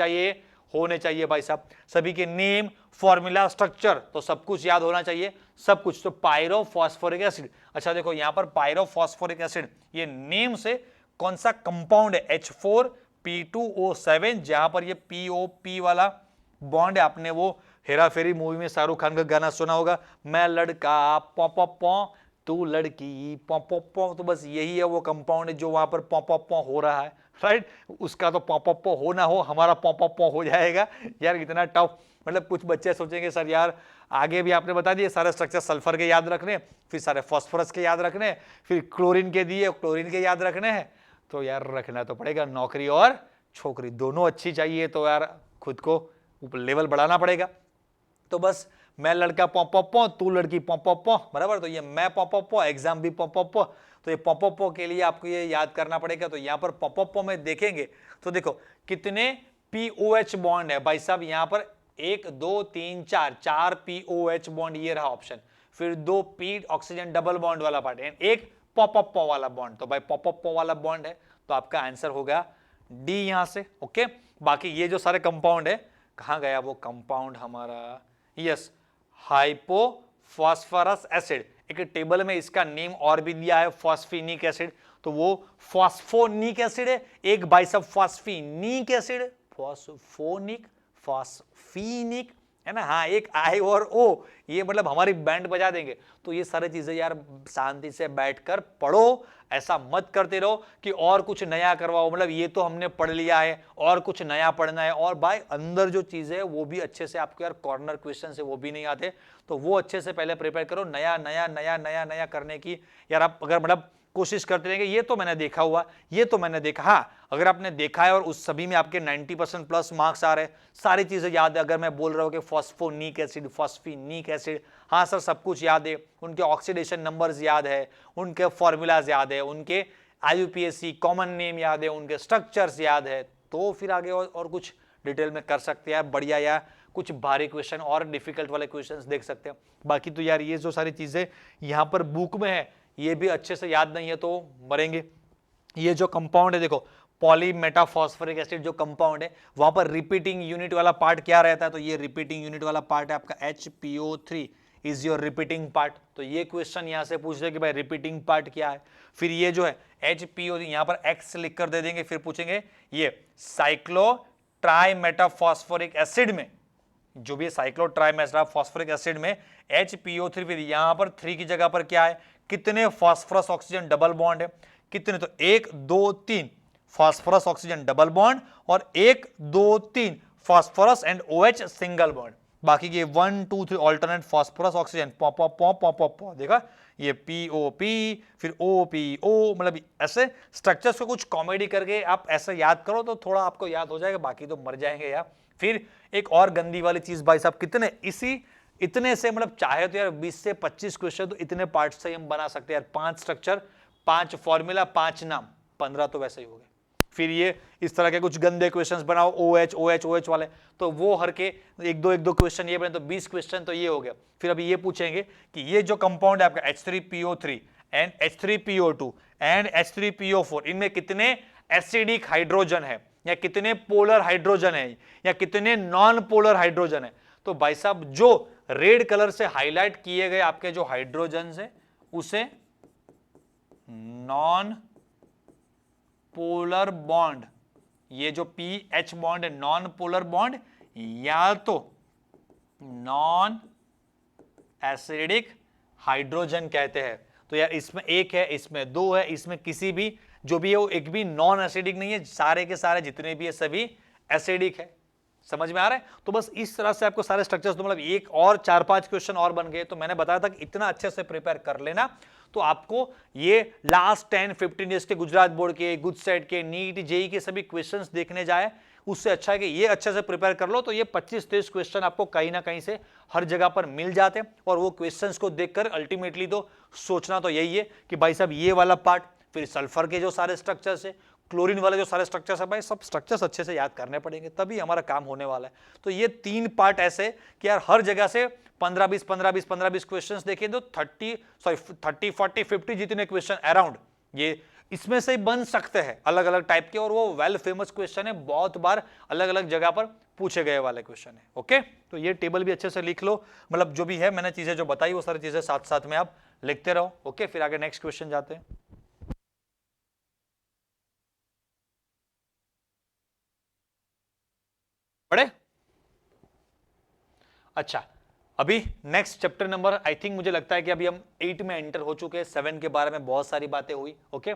चाहिए भाई साहब, सभी के नेम, फॉर्मूला, स्ट्रक्चर, तो सब कुछ याद होना चाहिए, सब कुछ। तो पायरोफॉस्फोरिक एसिड, अच्छा देखो यहां पर पायरोफॉस्फोरिक एसिड, ये नेम से कौन सा कंपाउंड है, H4P2O7, जहां पर ये POP वाला बॉन्ड है। आपने वो हेरा फेरी मूवी में शाहरुख खान का गाना सुना होगा, मैं लड़का पॉ पॉ पॉ तू लड़की पॉ पॉ पॉ, तो बस यही है वो कंपाउंड है जो वहां पर पॉ पॉ पॉ हो रहा है, राइट। उसका तो पॉ पॉ पॉ हो ना हो, हमारा पॉ पॉ पॉ हो जाएगा। यार इतना टफ, मतलब कुछ बच्चे सोचेंगे सर यार आगे भी आपने बता दिए सारे स्ट्रक्चर, सल्फर के याद रखने, फिर सारे फास्फोरस के याद रखने, फिर क्लोरीन के दिए क्लोरीन के याद रखने हैं। तो यार रखना तो पड़ेगा, नौकरी और छोकरी दोनों अच्छी चाहिए, तो यार खुद को ऊपर लेवल बढ़ाना पड़ेगा। तो बस मैं लड़का पौ पौ पौ, तू लड़की पौ पौ पौ, बराबर। तो ये मैं पौ पौ पौ, एग्जाम भी पौ पौ पौ। तो ये पौ पौ पौ के लिए आपको ये याद करना पड़ेगा। तो यहाँ पर पौ पौ पौ में देखेंगे तो देखो कितने POH बॉन्ड है भाई साहब, यहाँ पर 1 2 3 4 4 POH बॉन्ड, ये रहा ऑप्शन। फिर 2 P ऑक्सीजन डबल बॉन्ड वाला पार्ट है, एक पॉप अप पॉ वाला बॉन्ड। तो भाई पॉप अप पॉ वाला बॉन्ड है, तो आपका आंसर होगा डी यहां से। ओके, बाकी ये जो सारे कंपाउंड है, कहां गया वो कंपाउंड हमारा, यस, हाइपोफॉस्फोरस एसिड। एक टेबल में इसका नेम और भी दिया है, फॉस्फेनिक एसिड, तो वो फॉस्फोनिक एसिड है। एक बाइसब फॉस्फेनिक एसिड, फॉस्फोनिक, फॉस्फीनिक है ना, हाँ, एक आई और ओ, ये मतलब हमारी बैंड बजा देंगे। तो ये सारी चीजें यार शांति से बैठकर पढ़ो, ऐसा मत करते रहो कि और कुछ नया करवाओ, मतलब ये तो हमने पढ़ लिया है और कुछ नया पढ़ना है। और भाई अंदर जो चीजें है वो भी अच्छे से आपको यार कॉर्नर क्वेश्चन से वो भी नहीं आते, तो वो अच्छे से पहले प्रिपेयर करो। नया नया नया नया नया करने की यार आप अगर मतलब कोशिश करते रहेंगे, ये तो मैंने देखा हुआ, ये तो मैंने देखा, हाँ अगर आपने देखा है और उस सभी में आपके 90% प्लस मार्क्स आ रहे हैं, सारी चीजें याद है। अगर मैं बोल रहा हूँ कि फॉस्फोनिक एसिड, फॉस्फीनिक एसिड, हाँ सर सब कुछ याद है, उनके ऑक्सीडेशन नंबर्स याद है, उनके फॉर्मूलाज याद है, उनके IUPAC कॉमन नेम याद है, उनके स्ट्रक्चर्स याद है, तो फिर आगे और कुछ डिटेल में कर सकते हैं बढ़िया, या कुछ भारी क्वेश्चन और डिफिकल्ट वाले क्वेश्चंस देख सकते हैं। बाकी तो यार ये जो सारी चीजें यहाँ पर बुक में है, ये भी अच्छे से याद नहीं है तो मरेंगे। ये जो कंपाउंड है देखो, पॉलीमेटाफॉस्फोरिक एसिड जो कंपाउंड है, वहां पर रिपीटिंग यूनिट वाला पार्ट क्या रहता है, तो ये रिपीटिंग यूनिट वाला पार्ट है आपका HPO3 is your repeating part. तो ये क्वेश्चन यहां से पूछ रहे कि भाई रिपीटिंग पार्ट क्या है। फिर ये जो है HPO, यहां पर X लिख कर दे देंगे, फिर पूछेंगे ये साइक्लो ट्राइमेटाफॉस्फोरिक एसिड में, जो भी साइक्लोट्राइमेटाफॉस्फोरिक एसिड में HPO3, फिर यहां पर 3 की जगह पर क्या है, कितने फास्फोरस ऑक्सीजन डबल बॉन्ड है, कितने, तो 1 2 3 फास्फोरस ऑक्सीजन डबल बॉन्ड और 1 2 3 phosphorus and OH single bond. बाकी के 1 2 3 अल्टरनेट फास्फोरस ऑक्सीजन पॉ पॉ पॉ पॉ पॉ पॉ, देखा ये POP फिर OPO, मतलब ऐसे स्ट्रक्चर्स को कुछ कॉमेडी करके आप ऐसे याद करो तो थोड़ा आपको याद हो जाएगा, बाकी तो मर जाएंगे यार। फिर एक और गंदी वाली चीज भाई साहब, कितने इतने से मतलब चाहे तो यार 20 से 25 क्वेश्चन तो इतने पार्ट से हम बना सकते हैं यार, 5 स्ट्रक्चर, 5 फॉर्मूला, 5 नाम, 15 तो वैसे ही हो गए। फिर ये इस तरह के कुछ गंदे क्वेश्चंस बनाओ, OH वाले, तो वो हर के एक दो क्वेश्चन ये बने, तो 20 क्वेश्चन तो ये हो गया। फिर अभी ये पूछेंगे कि ये जो कंपाउंड है आपका H3PO3 and H3PO2 and H3PO4, इनमें कितने एसिडिक हाइड्रोजन है, या कितने पोलर हाइड्रोजन है, या कितने नॉन पोलर हाइड्रोजन है। तो भाई साहब जो रेड कलर से हाईलाइट किए गए आपके जो हाइड्रोजन है, उसे नॉन पोलर बॉन्ड, ये जो PH बॉन्ड है नॉन पोलर बॉन्ड, या तो नॉन एसिडिक हाइड्रोजन कहते हैं। तो यार इसमें एक है, इसमें दो है, इसमें किसी भी जो भी है वो एक भी नॉन एसिडिक नहीं है, सारे के सारे जितने भी है सभी एसिडिक है। समझ में आ रहा है? तो बस इस तरह से आपको सारे स्ट्रक्चर्स, तो मतलब एक और 4-5 क्वेश्चन और बन गए। तो मैंने बताया था कि इतना अच्छे से प्रिपेयर कर लेना, तो आपको ये लास्ट 10-15 डेज के गुजरात बोर्ड के, गुजसेट के, नीट, जेई के सभी क्वेश्चंस देखने जाए, उससे अच्छा है कि ये अच्छे से प्रिपेयर कर लो। तो ये 25-30 क्वेश्चन आपको कहीं ना कहीं से हर जगह पर मिल जाते हैं, और वो क्वेश्चंस को देखकर अल्टीमेटली तो सोचना तो यही है कि भाई साहब ये वाला पार्ट, फिर सल्फर के जो सारे स्ट्रक्चर्स है, क्लोरीन वाले जो सारे स्ट्रक्चर्स है, भाई सब स्ट्रक्चर्स अच्छे से याद करने पड़ेंगे, तभी हमारा काम होने वाला है। तो ये 3 पार्ट ऐसे कि यार हर जगह से 15-20 क्वेश्चंस देखें तो 30, 40, 50 जितने क्वेश्चन अराउंड ये इसमें से बन सकते हैं अलग अलग टाइप के, और वो वेल फेमस क्वेश्चन है, बहुत बार अलग अलग जगह पर पूछे गए वाले क्वेश्चन है। ओके, तो ये टेबल भी अच्छे से लिख लो, मतलब जो भी है मैंने चीजें जो बताई वो सारी चीजें साथ साथ में आप लिखते रहो। ओके, फिर आगे नेक्स्ट क्वेश्चन जाते हैं। पढ़े? अच्छा, अभी next chapter number, I think मुझे लगता है कि अभी हम 8 में एंटर हो चुके हैं। 7 के बारे में बहुत सारी बातें हुई। Okay,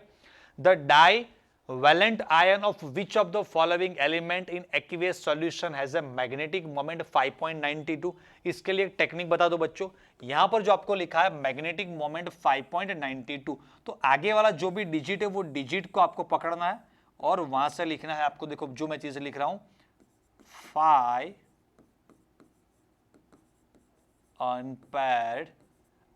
the divalent ion of which of the following element in aqueous solution has a magnetic moment 5.92। इसके लिए एक टेक्निक बता दो बच्चों, यहां पर जो आपको लिखा है मैग्नेटिक मोमेंट 5.92, तो आगे वाला जो भी डिजिट है वो डिजिट को आपको पकड़ना है और वहां से लिखना है आपको। देखो जो मैं चीजें लिख रहा हूं, 5 अनपेयर्ड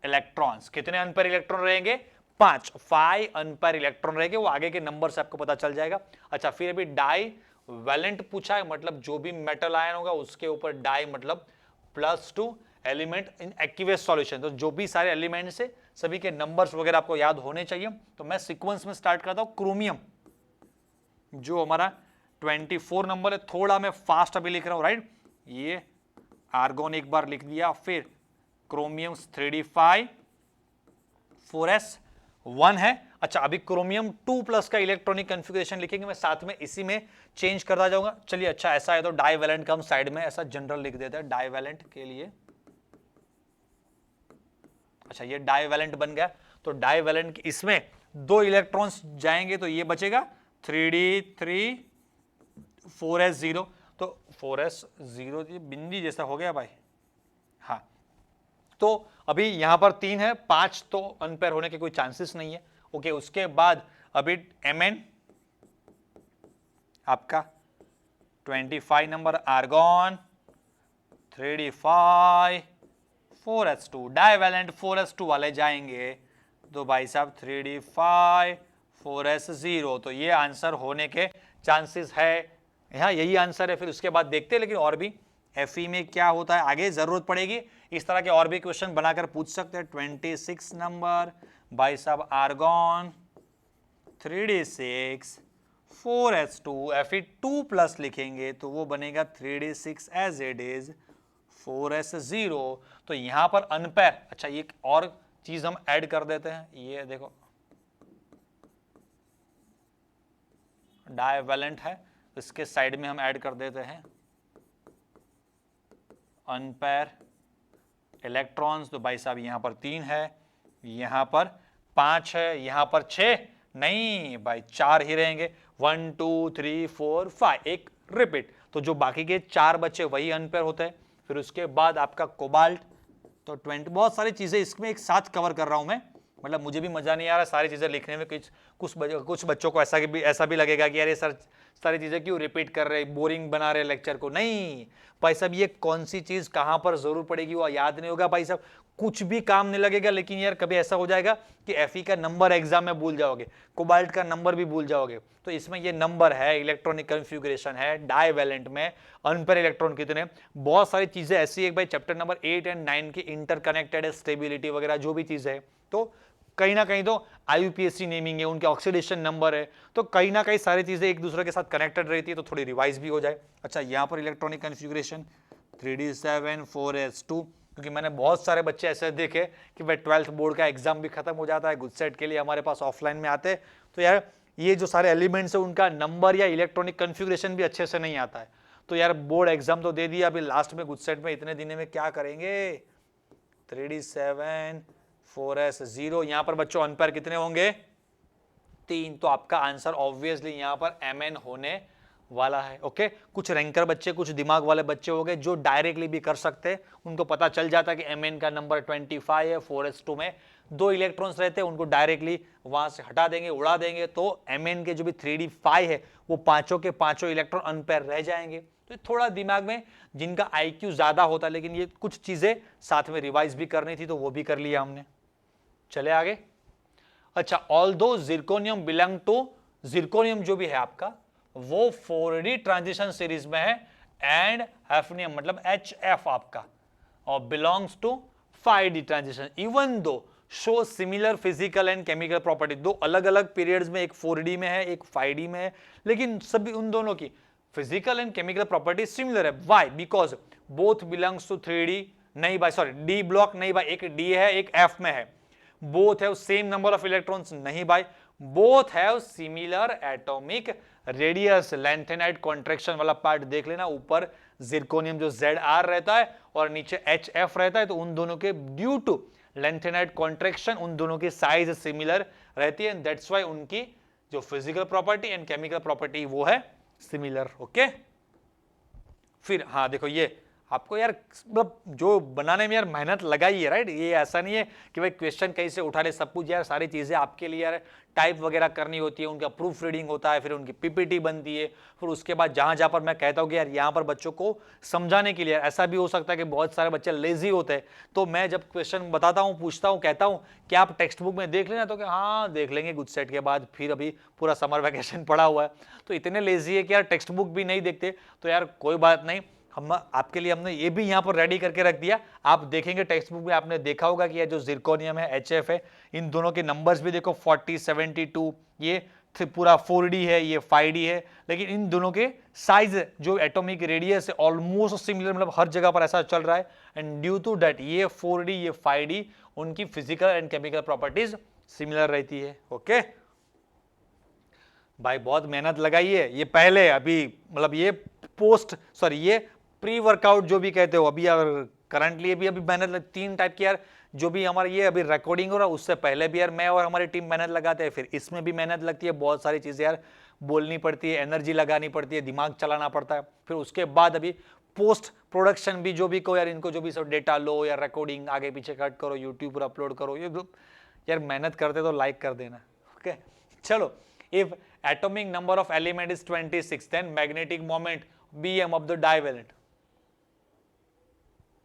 इलेक्ट्रॉन्स। कितने अनपेयर इलेक्ट्रॉन रहेंगे? 5 अनपेयर इलेक्ट्रॉन रहेंगे, वो आगे के नंबर से आपको पता चल जाएगा। अच्छा, फिर अभी डाई वैलेंट पूछा है, मतलब जो भी मेटल आयन होगा उसके ऊपर डाई मतलब +2 एलिमेंट इन एक्वियस सॉल्यूशन। तो जो भी सारे एलिमेंट्स है सभी के नंबर्स वगैरह आपको याद होने चाहिए। तो मैं सीक्वेंस में स्टार्ट करता हूं। क्रोमियम जो हमारा 24 नंबर है, थोड़ा मैं फास्ट अभी लिख रहा हूं, राइट। ये आर्गोन एक बार लिख दिया, फिर क्रोमियम 3d5 4s1 है। अच्छा, अभी क्रोमियम 2+ का इलेक्ट्रॉनिक कॉन्फ़िगरेशन लिखेंगे, मैं साथ में इसी में चेंज करता जाऊंगा। चलिए, अच्छा ऐसा है तो डाईवैलेंट का हम साइड में ऐसा जनरल लिख देते हैं डाईवैलेंट के लिए। अच्छा, ये डाईवैलेंट बन गया। तो डाईवैलेंट इसमें 2 इलेक्ट्रॉन्स जाएंगे तो ये बचेगा 3d3 4s0। तो 4s0 बिंदी जैसा हो गया भाई। हाँ, तो अभी यहां पर 3 है, 5 तो अनपेयर होने के कोई चांसेस नहीं है। ओके, उसके बाद अभी Mn आपका 25 number argon 3d5 4s2 divalent 4s2 वाले जाएंगे तो भाई साहब 3d5 4s0। तो ये आंसर होने के चांसेस है, यहाँ यही आंसर है। फिर उसके बाद देखते हैं लेकिन और भी Fe में क्या होता है, आगे जरूरत पड़ेगी इस तरह के और भी क्वेश्चन बनाकर पूछ सकते हैं। 26 नंबर भाई साहब आर्गॉन 3d6 4s2 Fe2+ लिखेंगे तो वो बनेगा 3d6 as it is 4s0। तो यहां पर अनपेयर, अच्छा ये और चीज हम ऐड कर देते हैं, ये देखो डाईवैलेंट है, इसके साइड में हम ऐड कर देते हैं अनपेयर इलेक्ट्रॉन्स। तो भाई साहब यहां पर 3 है, यहां पर 5 है, यहां पर 6 नहीं भाई 4 ही रहेंगे। 1 2 3 4 5 एक रिपीट। तो जो बाकी के 4 बच्चे वही अनपेयर होते हैं। फिर उसके बाद आपका कोबाल्ट, तो 20 बहुत सारी चीजें इसमें एक साथ कवर कर रहा हूं मैं, मतलब मुझे भी मजा नहीं आ रहा सारी चीजें लिखने में। कुछ बच्चों को ऐसा भी लगेगा कि अरे सर सारी चीजें क्यों रिपीट कर रहे, बोरिंग बना रहे लेक्चर को। नहीं भाई साहब, ये कौन सी चीज कहां पर जरूर पड़ेगी वो याद नहीं होगा भाई साहब, कुछ भी काम नहीं लगेगा। लेकिन यार कभी ऐसा हो जाएगा कि Fe का नंबर एग्जाम में भूल जाओगे, कोबाल्ट का नंबर भी भूल जाओगे। तो इसमें ये नंबर है, इलेक्ट्रॉनिक कॉन्फ़िगरेशन है, डाईवैलेंट में अनपेयर इलेक्ट्रॉन कितने, बहुत सारी चीजें ऐसी है भाई। चैप्टर नंबर 8 और 9 की इंटरकनेक्टेड है, स्टेबिलिटी वगैरह जो भी चीजें है, तो कहीं ना कहीं तो IUPAC नेमिंग है, उनके ऑक्सीडेशन नंबर है, तो कहीं ना कहीं सारी चीजें एक दूसरे के साथ कनेक्टेड रहती है, तो थोड़ी रिवाइज भी हो जाए। अच्छा, यहाँ पर इलेक्ट्रॉनिक कॉन्फ़िगरेशन 3d7 4s2, क्योंकि मैंने बहुत सारे बच्चे ऐसे देखे कि भाई 12th बोर्ड का एग्जाम भी खत्म हो जाता है, गुड सेट के लिए हमारे पास ऑफलाइन में आते हैं, तो यार ये जो सारे एलिमेंट्स है उनका नंबर या इलेक्ट्रॉनिक कॉन्फ़िगरेशन भी अच्छे से नहीं आता है। तो यार बोर्ड एग्जाम तो दे दिया, अभी लास्ट में गुड सेट में इतने दिन में क्या करेंगे। 3d7 4s0, यहां पर बच्चों अनपेयर कितने होंगे, 3। तो आपका आंसर ऑब्वियसली यहां पर Mn होने वाला है। ओके, कुछ रैंकर बच्चे, कुछ दिमाग वाले बच्चे हो गए जो डायरेक्टली भी कर सकते हैं, उनको पता चल जाता है कि Mn का नंबर 25 है, 4s2 में 2 इलेक्ट्रॉन्स रहते हैं, उनको डायरेक्टली वहां से हटा देंगे, उड़ा देंगे, तो Mn के जो भी 3d5 है वो पांचों के पांचों इलेक्ट्रॉन अनपेयर रह जाएंगे। तो थोड़ा दिमाग में जिनका IQ ज्यादा होता है, लेकिन ये कुछ चीजें साथ में रिवाइज भी करनी थी तो वो भी कर लिया हमने। चले आगे। अच्छा, although zirconium belong to, zirconium जो भी है आपका वो 4d ट्रांजिशन सीरीज में है, एंड हैफनियम मतलब HF आपका और belongs to 5d transition, even though show similar physical and chemical property. दो अलग अलग पीरियड्स में, एक 4d में है एक 5d में है, लेकिन सभी उन दोनों की physical and chemical property similar है। Why? Because both belongs to 3d, नहीं भाई सॉरी D ब्लॉक नहीं भाई, एक D है एक F में है। Both have same number of electrons, नहीं भाई, both have similar atomic radius. Lanthanide contraction वाला पार्ट देख लेना, ऊपर जिरकोनियम जो ZR रहता है और नीचे HF रहता है, तो उन दोनों के ड्यू टू लैंथेनाइट कॉन्ट्रैक्शन उन दोनों की साइज सिमिलर रहती है, दैट्स व्हाई उनकी जो physical property and chemical property वो है सिमिलर। ओके, फिर हाँ देखो ये आपको यार मतलब जो बनाने में यार मेहनत लगाई है, राइट। ये ऐसा नहीं है कि भाई क्वेश्चन कहीं से उठा ले, सब कुछ यार सारी चीजें आपके लिए यार टाइप वगैरह करनी होती है, उनका प्रूफ रीडिंग होता है, फिर उनकी पीपीटी बनती है, फिर उसके बाद जहां जहां पर मैं कहता हूँ कि यार यहाँ पर बच्चों को समझाने के लिए, ऐसा भी हो सकता है कि बहुत सारे बच्चे लेजी होते हैं, तो मैं जब क्वेश्चन बताता हूँ, पूछता हूँ, कहता हूँ कि आप टेक्स्ट बुक में देख लेना, तो कि हाँ देख लेंगे गुड सेट के बाद, फिर अभी पूरा समर वैकेशन पड़ा हुआ है, तो इतने लेजी है कि यार टेक्स्ट बुक भी नहीं देखते। तो यार कोई बात नहीं, हम आपके लिए हमने ये भी यहाँ पर रेडी करके रख दिया। आप देखेंगे टेक्स्ट बुक में, आपने देखा होगा कि ये जो जिरकोनियम है, HF है, इन दोनों के नंबर्स भी देखो 40, 72, ये पूरा 4D है, ये 5D है, लेकिन इन दोनों के साइज जो एटॉमिक रेडियस है ऑलमोस्ट सिमिलर, मतलब हर जगह पर ऐसा चल रहा है। एंड ड्यू टू दैट ये 4D ये 5D उनकी physical and chemical properties similar रहती है। ओके भाई बहुत मेहनत लगाई है, ये पहले अभी मतलब ये पोस्ट सॉरी ये प्री वर्कआउट जो भी कहते हो, अभी अगर करंटली अभी मेहनत 3 टाइप की यार, जो भी हमारा ये अभी रिकॉर्डिंग हो रहा है उससे पहले भी यार मैं और हमारी टीम मेहनत लगाते हैं, फिर इसमें भी मेहनत लगती है, बहुत सारी चीजें यार बोलनी पड़ती है, एनर्जी लगानी पड़ती है, दिमाग चलाना पड़ता है, फिर उसके बाद अभी पोस्ट प्रोडक्शन भी जो भी को यार इनको जो भी सब डेटा लो या रिकॉर्डिंग आगे पीछे कट करो, यूट्यूब पर अपलोड करो, ये यार मेहनत करते तो लाइक कर देना। ओके चलो, if atomic number of element is 26 then magnetic moment Bm of the divalent,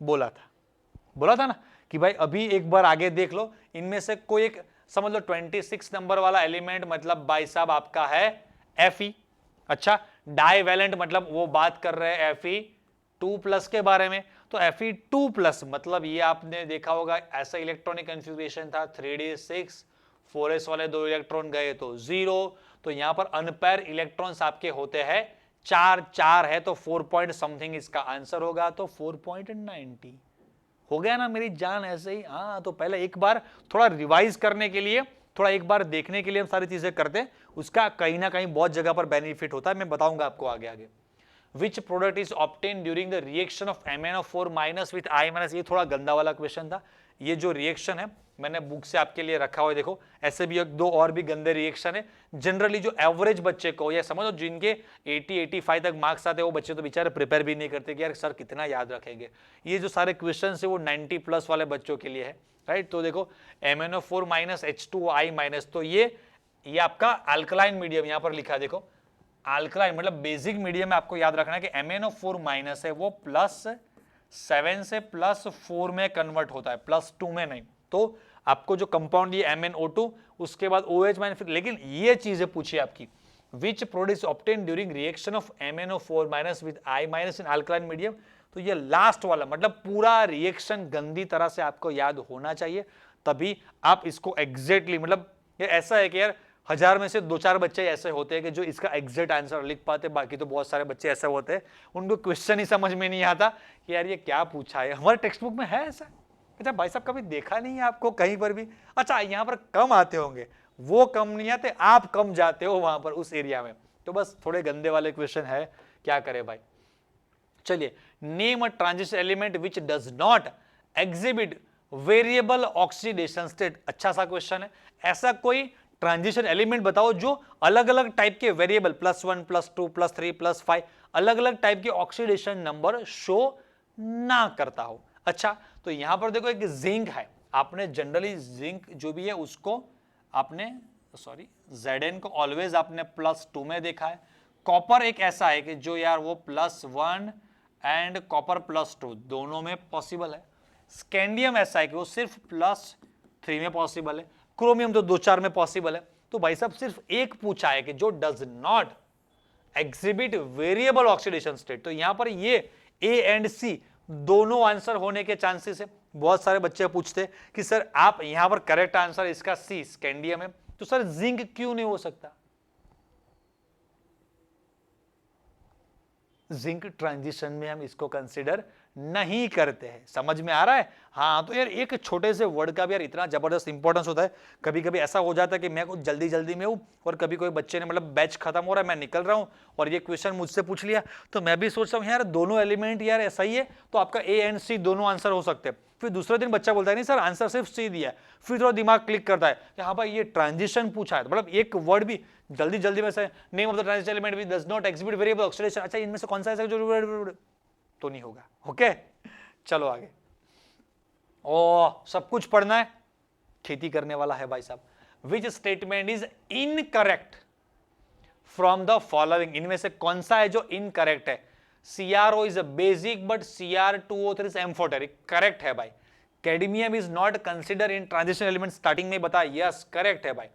बोला था ना कि भाई अभी एक बार आगे देख लो, इनमें से कोई एक समझ लो 26 नंबर वाला एलिमेंट मतलब भाई साहब आपका है Fe। अच्छा डाइवेलेंट मतलब वो बात कर रहे हैं Fe2+ के बारे में, तो Fe2+ मतलब ये आपने देखा होगा ऐसा इलेक्ट्रॉनिक कन्फिगरेशन था 3d6 4s वाले 2 इलेक्ट्रॉन गए तो 0, तो यहां पर अनपेयर इलेक्ट्रॉन्स आपके होते हैं 4 है, तो 4 पॉइंट समथिंग इसका आंसर होगा, तो 4.90 हो गया ना मेरी जान ऐसे ही। हाँ तो पहले एक बार थोड़ा रिवाइज करने के लिए, थोड़ा एक बार देखने के लिए हम सारी चीजें करते हैं, उसका कहीं ना कहीं बहुत जगह पर बेनिफिट होता है, मैं बताऊंगा आपको आगे आगे। Which product is obtained during the reaction of MnO4- with I-, ये थोड़ा गंदा वाला क्वेश्चन था। ये जो रिएक्शन है मैंने बुक से आपके लिए रखा हुआ है, देखो ऐसे भी 2 और भी गंदे रिएक्शन है। जनरली जो एवरेज बच्चे को या समझो जिनके 80-85 तक मार्क्स आते हैं वो बच्चे तो बेचारे प्रिपेयर भी नहीं करते कि यार सर कितना याद रखेंगे। ये जो सारे क्वेश्चन है वो 90+ वाले बच्चों के लिए है, राइट। तो देखो MnO4- H2O तो ये आपका अल्कलाइन मीडियम यहाँ पर लिखा है, देखो अल्कलाइन मतलब बेसिक मीडियम में आपको याद रखना है कि MnO4- है वो +7 से +4 में कन्वर्ट होता है, +2 में नहीं। तो आपको जो कंपाउंड ये MnO2 उसके बाद OH-, लेकिन ये चीजें पूछी आपकी which product obtain during reaction of MnO4- with I- in alkaline medium, तो ये लास्ट वाला मतलब पूरा रिएक्शन गंदी तरह से आपको याद होना चाहिए, तभी आप इसको एग्जैक्टली मतलब ये ऐसा है कि यार 1000 में से 2-4 बच्चे ऐसे होते हैं कि जो इसका एग्जैक्ट आंसर लिख पाते, बाकी तो बहुत सारे बच्चे ऐसे होते हैं उनको क्वेश्चन ही समझ में नहीं आता कि यार ये क्या पूछा है। हमारे टेक्स्ट बुक में है ऐसा? अच्छा भाई साहब कभी देखा नहीं है आपको कहीं पर भी? अच्छा यहाँ पर कम आते होंगे, वो कम नहीं आते, आप कम जाते हो वहां पर उस एरिया में, तो बस थोड़े गंदे वाले क्वेश्चन है, क्या करे भाई। चलिए, name a transition element which does not exhibit variable oxidation state. अच्छा सा क्वेश्चन है, ऐसा कोई ट्रांजिशन एलिमेंट बताओ जो अलग अलग टाइप के वेरिएबल +1 +2 +3 +5 अलग अलग टाइप के ऑक्सीडेशन नंबर शो ना करता हो। अच्छा तो यहां पर देखो एक जिंक है, आपने जनरली जिंक जो भी है उसको आपने Zn को ऑलवेज आपने +2 में देखा है। कॉपर एक ऐसा है कि जो यार वो +1 एंड कॉपर +2 दोनों में पॉसिबल है। स्कैंडियम ऐसा है कि वो सिर्फ +3 में पॉसिबल है। क्रोमियम तो 2-4 में पॉसिबल है। तो भाई साहब सिर्फ एक पूछा है कि जो does not exhibit variable oxidation state, तो यहां पर ये ए एंड सी दोनों आंसर होने के चांसेस है। बहुत सारे बच्चे पूछते कि सर आप यहां पर करेक्ट आंसर इसका सी स्कैंडियम है, तो सर जिंक क्यों नहीं हो सकता? जिंक ट्रांजिशन में हम इसको कंसीडर नहीं करते हैं, समझ में आ रहा है? हाँ तो यार एक छोटे से वर्ड का भी यार इतना जबरदस्त इंपॉर्टेंस होता है। कभी कभी ऐसा हो जाता है कि मैं कुछ जल्दी जल्दी में हूं और कभी कोई बच्चे ने मतलब बैच खत्म हो रहा है, मैं निकल रहा हूं और ये क्वेश्चन मुझसे पूछ लिया, तो मैं भी सोचता हूँ यार दोनों एलिमेंट यार ऐसा ही है, तो आपका ए एंड सी दोनों आंसर हो सकते हैं। फिर दूसरे दिन बच्चा बोलता है नहीं सर आंसर सिर्फ सी दिया है, फिर थोड़ा दिमाग क्लिक करता है कि हाँ भाई ये ट्रांजिशन पूछा है, मतलब एक वर्ड भी जल्दी जल्दी में से name of the transition element which does not exhibit variable oxidation, अच्छा इनमें से कौन सा है जो, तो नहीं होगा। ओके, चलो आगे। ओ सब कुछ पढ़ना है, खेती करने वाला है भाई साहब। Which statement is incorrect from the following, इनमें से कौन सा है जो इनकरेक्ट है? CrO is a basic but Cr2O3 is amphoteric, correct है भाई। Cadmium is not consider in transition element, starting में बता, यस करेक्ट है भाई।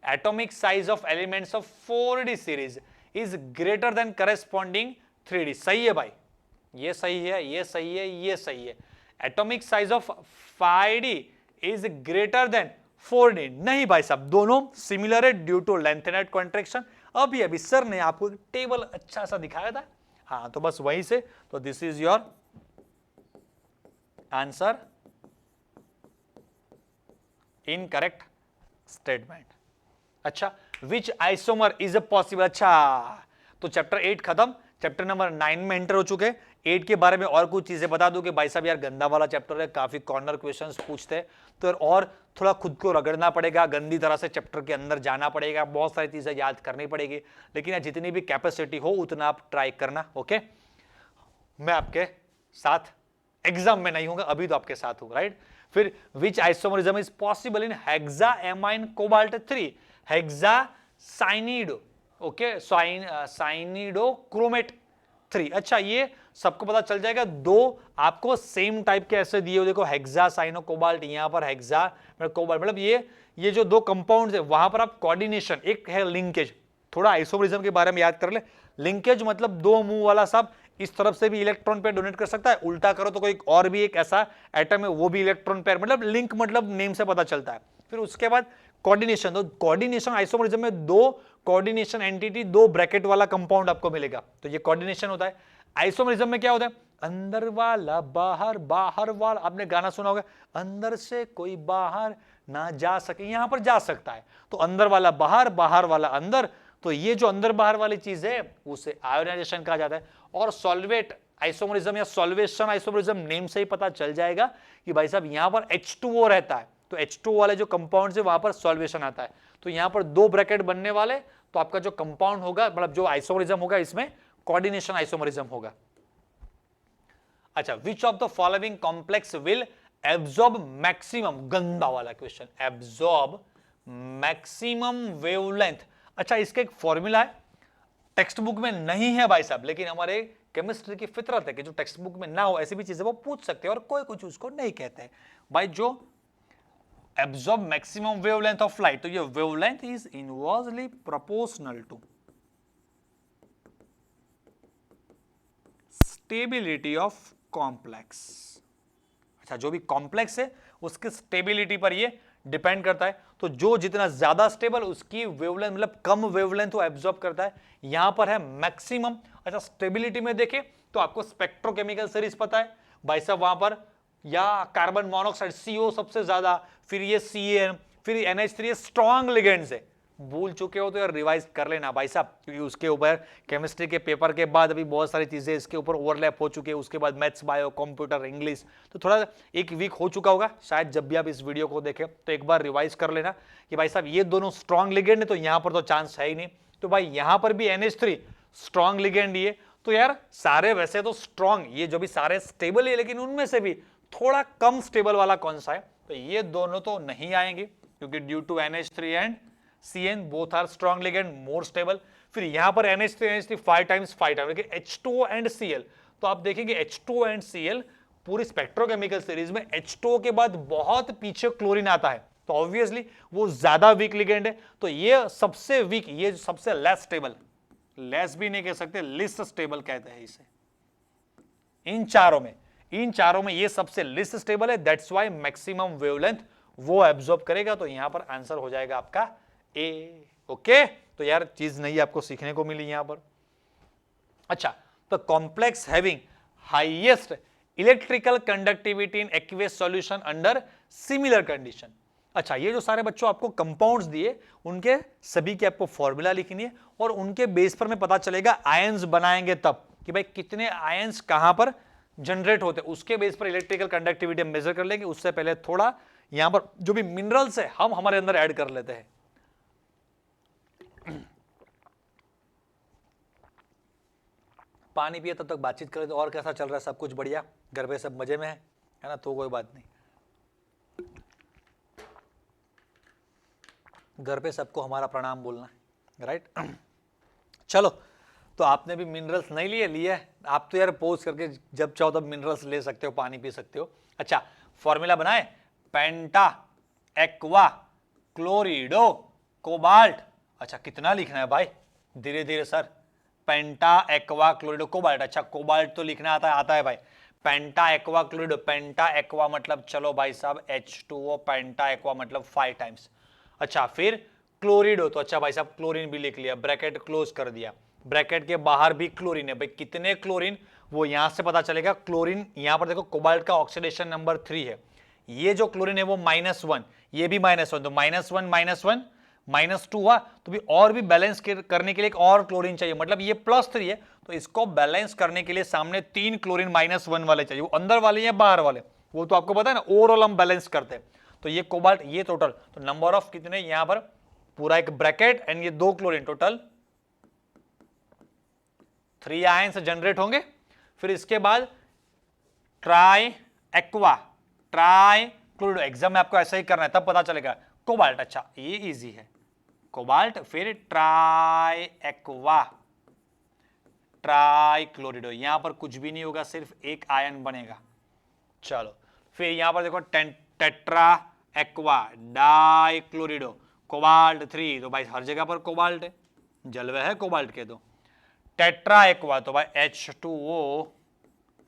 Atomic size of elements of 4D series is greater than corresponding 3D, सही है भाई, ये सही है, ये सही है, ये सही है। Atomic size of 5D is greater than 4D, नहीं भाई साहब, दोनों सिमिलर है ड्यू टू लेंथेनेट कॉन्ट्रैक्शन। अभी सर ने आपको टेबल अच्छा सा दिखाया था, हाँ, तो बस वहीं से, तो this is your answer, incorrect statement. अच्छा, विच आइसोमर इज अ पॉसिबल, अच्छा तो चैप्टर 8 खत्म, चैप्टर नंबर 9 में एंटर हो चुके। 8 के बारे में और कुछ चीजें बता दूं कि भाई साहब यार गंदा वाला चैप्टर है, काफी कॉर्नर क्वेश्चंस पूछते हैं, तो और थोड़ा खुद को रगड़ना पड़ेगा, गंदी तरह से चैप्टर के अंदर जाना पड़ेगा, बहुत सारी चीजें याद करनी पड़ेगी, लेकिन यार जितनी भी कैपेसिटी हो उतना आप ट्राई करना। ओके, मैं आपके साथ एग्जाम में नहीं हूंगा, अभी तो आपके साथ हूं, राइट। फिर which isomerism is possible in hexaammine cobalt 3, hexacyanido, okay, cyanido chromate 3। अच्छा, ये सबको पता चल जाएगा। दो आपको सेम टाइप के ऐसे दिए हो, देखो हेक्सासाइनो कोबाल्ट, यहां पर हेक्सा कोबाल्ट, मतलब ये जो दो कंपाउंड्स है वहां पर आप कोऑर्डिनेशन, एक है लिंकेज, थोड़ा आइसोमरिज्म के बारे में याद कर ले। लिंकेज मतलब दो मुंह वाला साहब, इस तरफ से भी इलेक्ट्रॉन पेयर डोनेट कर सकता है, उल्टा करो तो कोई और भी एक ऐसा एटम है वो भी इलेक्ट्रॉन पेयर, मतलब लिंक, मतलब नेम से पता चलता है। फिर उसके बाद कोऑर्डिनेशन, तो कोऑर्डिनेशन आइसोमरिज्म में दो कोऑर्डिनेशन एंटिटी, दो ब्रैकेट वाला कंपाउंड आपको मिलेगा, तो ये कोऑर्डिनेशन होता है। आइसोमरिज्म में क्या होता है? अंदर वाला बाहर, बाहर वाला, आपने गाना सुना होगा, अंदर से कोई बाहर ना जा सके, यहां पर जा सकता है, तो अंदर वाला बाहर, बाहर वाला अंदर, तो ये जो अंदर बाहर वाली चीज है उसे आयोनाइजेशन कहा जाता है। और सॉल्वेट आइसोमरिज्म या सॉल्वेशन आइसोमरिज्म नेम से ही पता चल जाएगा कि भाई साहब यहां पर H2O रहता है, तो H2O वाले जो कंपाउंड्स है वहां पर सॉल्वेशन आता है, तो यहां पर दो ब्रैकेट बनने वाले, तो आपका जो कंपाउंड होगा, मतलब जो आइसोमरिज्म होगा, इसमें कोऑर्डिनेशन आइसोमरिज्म होगा। अच्छा, विच of the following complex will absorb maximum, गंदा वाला क्वेश्चन, एब्जॉर्ब मैक्सिमम वेवलेंथ। अच्छा, इसका एक फॉर्मूला है, टेक्स्ट बुक में नहीं है भाई साहब, लेकिन हमारे केमिस्ट्री की फितरत है कि जो टेक्स्ट बुक में ना हो ऐसी भी चीजें वो पूछ सकते हैं, और कोई कुछ उसको नहीं कहते हैं भाई। जो absorb maximum wavelength of light, तो ये wavelength is inversely proportional to stability of complex. अच्छा, जो भी कॉम्प्लेक्स है उसकी स्टेबिलिटी पर ये डिपेंड करता है, तो जो जितना ज्यादा स्टेबल उसकी वेवलेंथ, मतलब कम वेवलेंथ वो एब्जॉर्ब करता है, यहां पर है मैक्सिमम। अच्छा, स्टेबिलिटी में देखें तो आपको स्पेक्ट्रोकेमिकल सीरीज पता है भाई साहब, वहां पर या कार्बन मोनोऑक्साइड CO सबसे ज्यादा, फिर ये CN, फिर NH3, ये स्ट्रॉन्ग लिगेंड्स है। भूल चुके हो तो यार रिवाइज कर लेना भाई साहब, क्योंकि उसके ऊपर केमिस्ट्री के पेपर के बाद अभी बहुत सारी चीजें इसके ऊपर ओवरलैप हो चुकी है, उसके बाद मैथ्स, बायो, कंप्यूटर, इंग्लिश, तो थोड़ा एक वीक हो चुका होगा शायद जब भी आप इस वीडियो को देखें, तो एक बार रिवाइज कर लेना कि भाई साहब ये दोनों स्ट्रॉन्ग लिगेंड है, तो यहां पर तो चांस है ही नहीं, तो भाई यहां पर भी NH3 स्ट्रॉन्ग लिगेंड ये, तो यार सारे वैसे तो स्ट्रॉन्ग, ये जो भी सारे स्टेबल है, लेकिन उनमें से भी थोड़ा कम स्टेबल वाला कौन सा है? तो ये दोनों तो नहीं आएंगे, क्योंकि due to NH3 and CN both are strong ligand, more stable. फिर यहां पर NH3 5 टाइम्स, लेकिन H2O एंड Cl, तो आप देखेंगे H2O एंड Cl पूरी स्पेक्ट्रोकेमिकल सीरीज में H2O के बाद बहुत पीछे क्लोरीन आता है, तो ऑब्वियसली वो ज्यादा वीक लिगेंड है, तो ये सबसे वीक, ये सबसे लेस स्टेबल, लेस भी नहीं कह सकते, लिस्ट स्टेबल कहते हैं इसे। इन चारों में ये सबसे लिस्ट स्टेबल है, दैट्स व्हाई मैक्सिमम वेवलेंथ वो एब्जॉर्ब करेगा, तो यहां पर आंसर हो जाएगा आपका ए। ओके, तो यार चीज नहीं आपको सीखने को मिली यहां पर। अच्छा, तो complex having highest electrical conductivity in aqueous solution under similar condition. अच्छा, ये जो सारे बच्चों आपको कंपाउंड्स दिए उनके सभी की आपको फॉर्मूला लिखनी है, और उनके बेस पर में पता चलेगा आयंस बनाएंगे तब कि भाई कितने आयंस कहां पर जनरेट होते हैं, उसके बेस पर इलेक्ट्रिकल कंडक्टिविटी हम मेजर कर लेंगे। उससे पहले थोड़ा यहां पर जो भी मिनरल्स है हम हमारे अंदर ऐड कर लेते हैं। पानी पिए तब तक बातचीत करें। तो और कैसा चल रहा है? सब कुछ बढ़िया? घर पे सब मजे में है ना? तो कोई बात नहीं, घर पे सबको हमारा प्रणाम बोलना है, राइट। चलो, तो आपने भी मिनरल्स नहीं लिए? लिए आप तो यार, पोज करके जब चाहो तब मिनरल्स ले सकते हो, पानी पी सकते हो। अच्छा, फॉर्मूला बनाए, पेंटा एक्वा क्लोरिडो कोबाल्ट। अच्छा, कितना लिखना है भाई? धीरे धीरे सर। पेंटा एक्वा क्लोरिडो कोबाल्ट। अच्छा, कोबाल्ट तो लिखना आता है भाई। पेंटा एक्वा क्लोरिडो, पेंटा एक्वा मतलब चलो भाई साहब H2O, पेंटा एक्वा मतलब 5 टाइम्स। अच्छा, फिर क्लोरिडो, तो अच्छा भाई साहब क्लोरीन भी लिख लिया, ब्रैकेट क्लोज कर दिया। ब्रैकेट के बाहर भी क्लोरीन है भाई, कितने क्लोरीन वो यहां से पता चलेगा। क्लोरीन यहां पर देखो, कोबाल्ट का ऑक्सीडेशन नंबर 3 है, ये जो क्लोरीन है वो -1, ये भी -1, तो -1 -2 हुआ। तो भी और भी बैलेंस करने के लिए एक और क्लोरीन चाहिए, मतलब ये +3 है, तो इसको बैलेंस करने के लिए सामने 3 क्लोरीन -1 वाले चाहिए। वो अंदर वाले या बाहर वाले, वो तो आपको पता है ना, ओवरऑल हम बैलेंस करते हैं। तो ये कोबाल्ट, ये टोटल, तो नंबर ऑफ कितने यहां पर, पूरा एक ब्रैकेट एंड ये 2 क्लोरीन, टोटल 3 आयंस जनरेट होंगे। फिर इसके बाद ट्राई एक्वा, ट्राई क्लोरिडो, एग्जाम में आपको ऐसा ही करना है, तब पता चलेगा। कोबाल्ट, अच्छा ये इजी है, कोबाल्ट, फिर ट्राई एक्वा, ट्राई क्लोरिडो, यहां पर कुछ भी नहीं होगा, सिर्फ एक आयन बनेगा। चलो, फिर यहां पर देखो, टेट्रा एक्वा डाई क्लोरिडो कोबाल्ट 3, तो भाई हर जगह पर कोबाल्ट है, जलवे है कोबाल्ट के। तो टेट्रा एक्वा, तो भाई H2O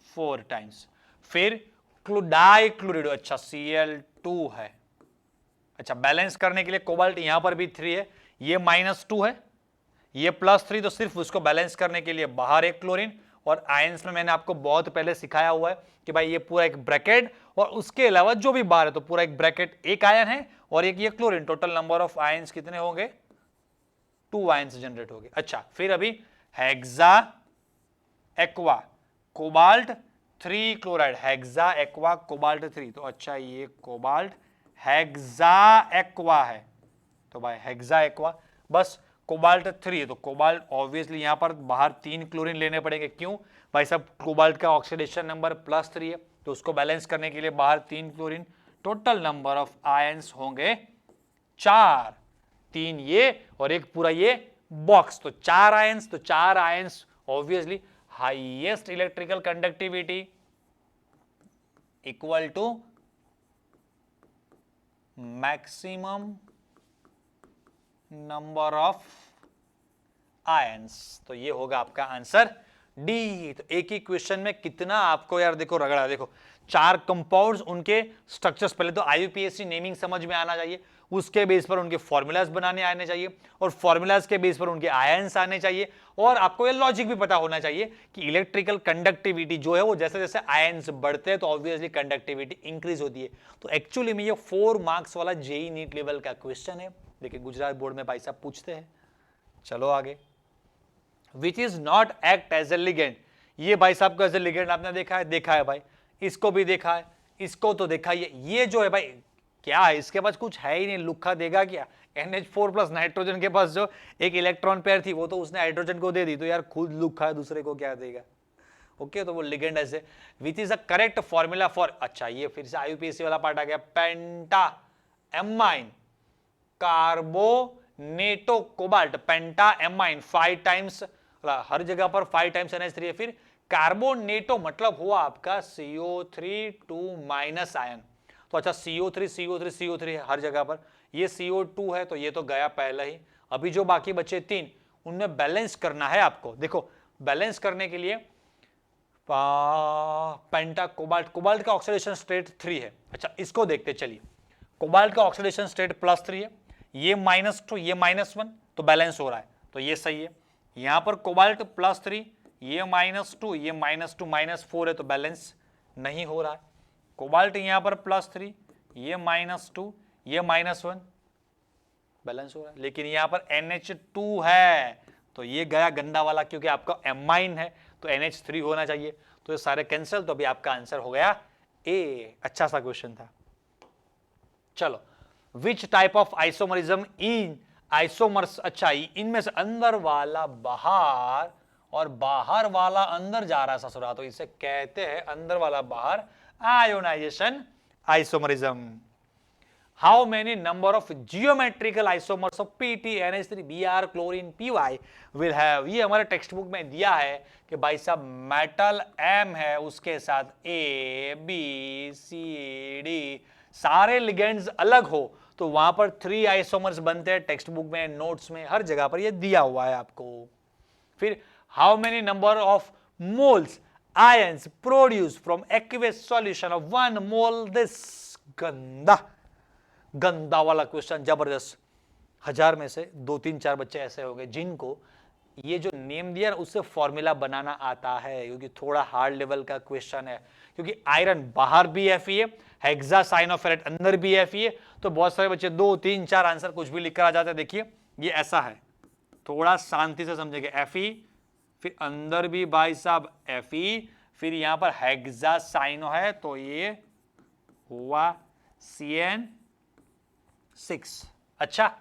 4 टाइम्स। फिर डाई क्लोरिडो, अच्छा Cl2 है। अच्छा, बैलेंस करने के लिए कोबाल्ट यहां पर भी 3 है, ये -2 है, ये +3, तो सिर्फ उसको बैलेंस करने के लिए बाहर एक क्लोरीन। और आयंस में मैंने आपको बहुत पहले सिखाया हुआ है कि भाई ये पूरा एक ब्रैकेट, और उसके अलावा जो भी बाहर है, तो पूरा एक ब्रैकेट, एक आयन है और एक ये chlorine, total number of ions कितने होंगे? 2 आयंस जनरेट होंगे। अच्छा, फिर अभी hexa aqua cobalt 3 chloride, hexa aqua cobalt 3, तो अच्छा ये कोबाल्ट हेक्सा एक्वा है, तो भाई हेक्सा एक्वा, बस कोबाल्ट 3, तो कोबाल्ट ऑब्वियसली यहां पर बाहर 3 क्लोरीन लेने पड़ेंगे। क्यों भाई साहब? कोबाल्ट का ऑक्सीडेशन नंबर +3 है, तो उसको बैलेंस करने के लिए बाहर 3 chlorine, total number of ions होंगे 4, 3 ये और एक पूरा ये बॉक्स, तो 4 आयंस। तो 4 ions obviously highest electrical conductivity equal to maximum number of ions, तो ये होगा आपका आंसर डी। तो एक ही क्वेश्चन में कितना आपको यार देखो रगड़ा, देखो 4 कंपाउंड्स, उनके स्ट्रक्चर्स, पहले तो IUPAC नेमिंग समझ में आना चाहिए, उसके बेस पर उनके फॉर्मूलाज बनाने आने चाहिए, और फॉर्मूलाज के बेस पर उनके आयंस आने चाहिए, और आपको ये लॉजिक भी पता होना चाहिए कि इलेक्ट्रिकल कंडक्टिविटी जो है वो जैसे जैसे आयंस बढ़ते हैं तो ऑब्वियसली कंडक्टिविटी इंक्रीज होती है। तो एक्चुअली में ये 4 मार्क्स वाला JEE नीट लेवल का क्वेश्चन है, लेकिन गुजरात बोर्ड में भाई साहब पूछते हैं। चलो आगे, which is not act as a ligand, ये भाई साहब को एज ए लिगेंड आपने देखा है? देखा है भाई, इसको भी देखा है, इसको तो देखा ही है। ये जो है भाई क्या है, इसके पास कुछ है ही नहीं, लुक्खा देगा क्या? NH4+ नाइट्रोजन के पास जो एक इलेक्ट्रॉन पेयर थी वो तो उसने हाइड्रोजन को दे दी, तो यार खुद लुक्खा है, दूसरे को क्या देगा? ओके, तो वो लिगेंड ऐसे, which is a correct formula for, अच्छा ये फिर से IUPAC वाला पार्ट आ गया, पेंटा एमाइन कार्बोनेटो कोबाल्ट, पेंटा एमाइन 5 टाइम्स, हर जगह पर 5 टाइम्स NH3 है। फिर कार्बोनेटो मतलब हुआ आपका CO3 2- आयन, तो अच्छा CO3 CO3 CO3 है हर जगह पर, ये CO2 है, तो ये तो गया पहले ही। अभी जो बाकी बचे 3, उनमें बैलेंस करना है आपको। देखो बैलेंस करने के लिए पेंटा कोबाल्ट, कोबाल्ट का ऑक्सीडेशन स्टेट 3 है। अच्छा इसको देखते चलिए, कोबाल्ट का ऑक्सीडेशन स्टेट +3 है, ये -2 ये -1, तो बैलेंस हो रहा है, तो ये सही है। यहां पर कोबाल्ट +3, ये -2 ये -2 -4 है, तो बैलेंस नहीं हो रहा है। कोबाल्ट यहां पर +3, ये -2 ये -1, बैलेंस हो रहा है। लेकिन यहां पर NH2 है, तो ये गया गंदा वाला, क्योंकि आपका एमाइन है तो NH3 होना चाहिए, तो ये सारे कैंसिल, तो अभी आपका आंसर हो गया ए। अच्छा सा क्वेश्चन था। चलो, which type of isomerism in isomers, अच्छा इनमें से अंदर वाला बाहर और बाहर वाला अंदर जा रहा है ससुरा, तो इसे कहते हैं अंदर वाला बाहर ionisation isomerism. How many number of geometrical isomers of PT, NH3, Br, chlorine, Py will have? ये हमारे टेक्स्ट बुक में दिया है कि भाई साहब मेटल M है, उसके साथ A, B, C, D सारे लिगेंड्स अलग हो तो वहां पर 3 आइसोमर्स बनते हैं। टेक्स्ट बुक में, नोट्स में, हर जगह पर ये दिया हुआ है आपको। फिर how many number of moles ions produce from aqueous solution of 1 mole this. गंदा वाला क्वेश्चन, जबरदस्त। 1000 में से 2-3-4 बच्चे ऐसे हो गए जिनको ये जो नेम दिया उससे फॉर्मूला बनाना आता है, क्योंकि थोड़ा हार्ड लेवल का क्वेश्चन है। क्योंकि आयरन बाहर भी Fe है, हेक्सासाइनोफेरेट अंदर भी Fe है, तो बहुत सारे बच्चे 2-3-4 आंसर कुछ भी लिखकर आ जाते हैं। देखिए ये ऐसा है, थोड़ा शांति से समझेंगे। Fe, फिर अंदर भी भाई साहब Fe, फिर यहां पर हेक्सासाइनो है तो ये हुआ CN6। अच्छा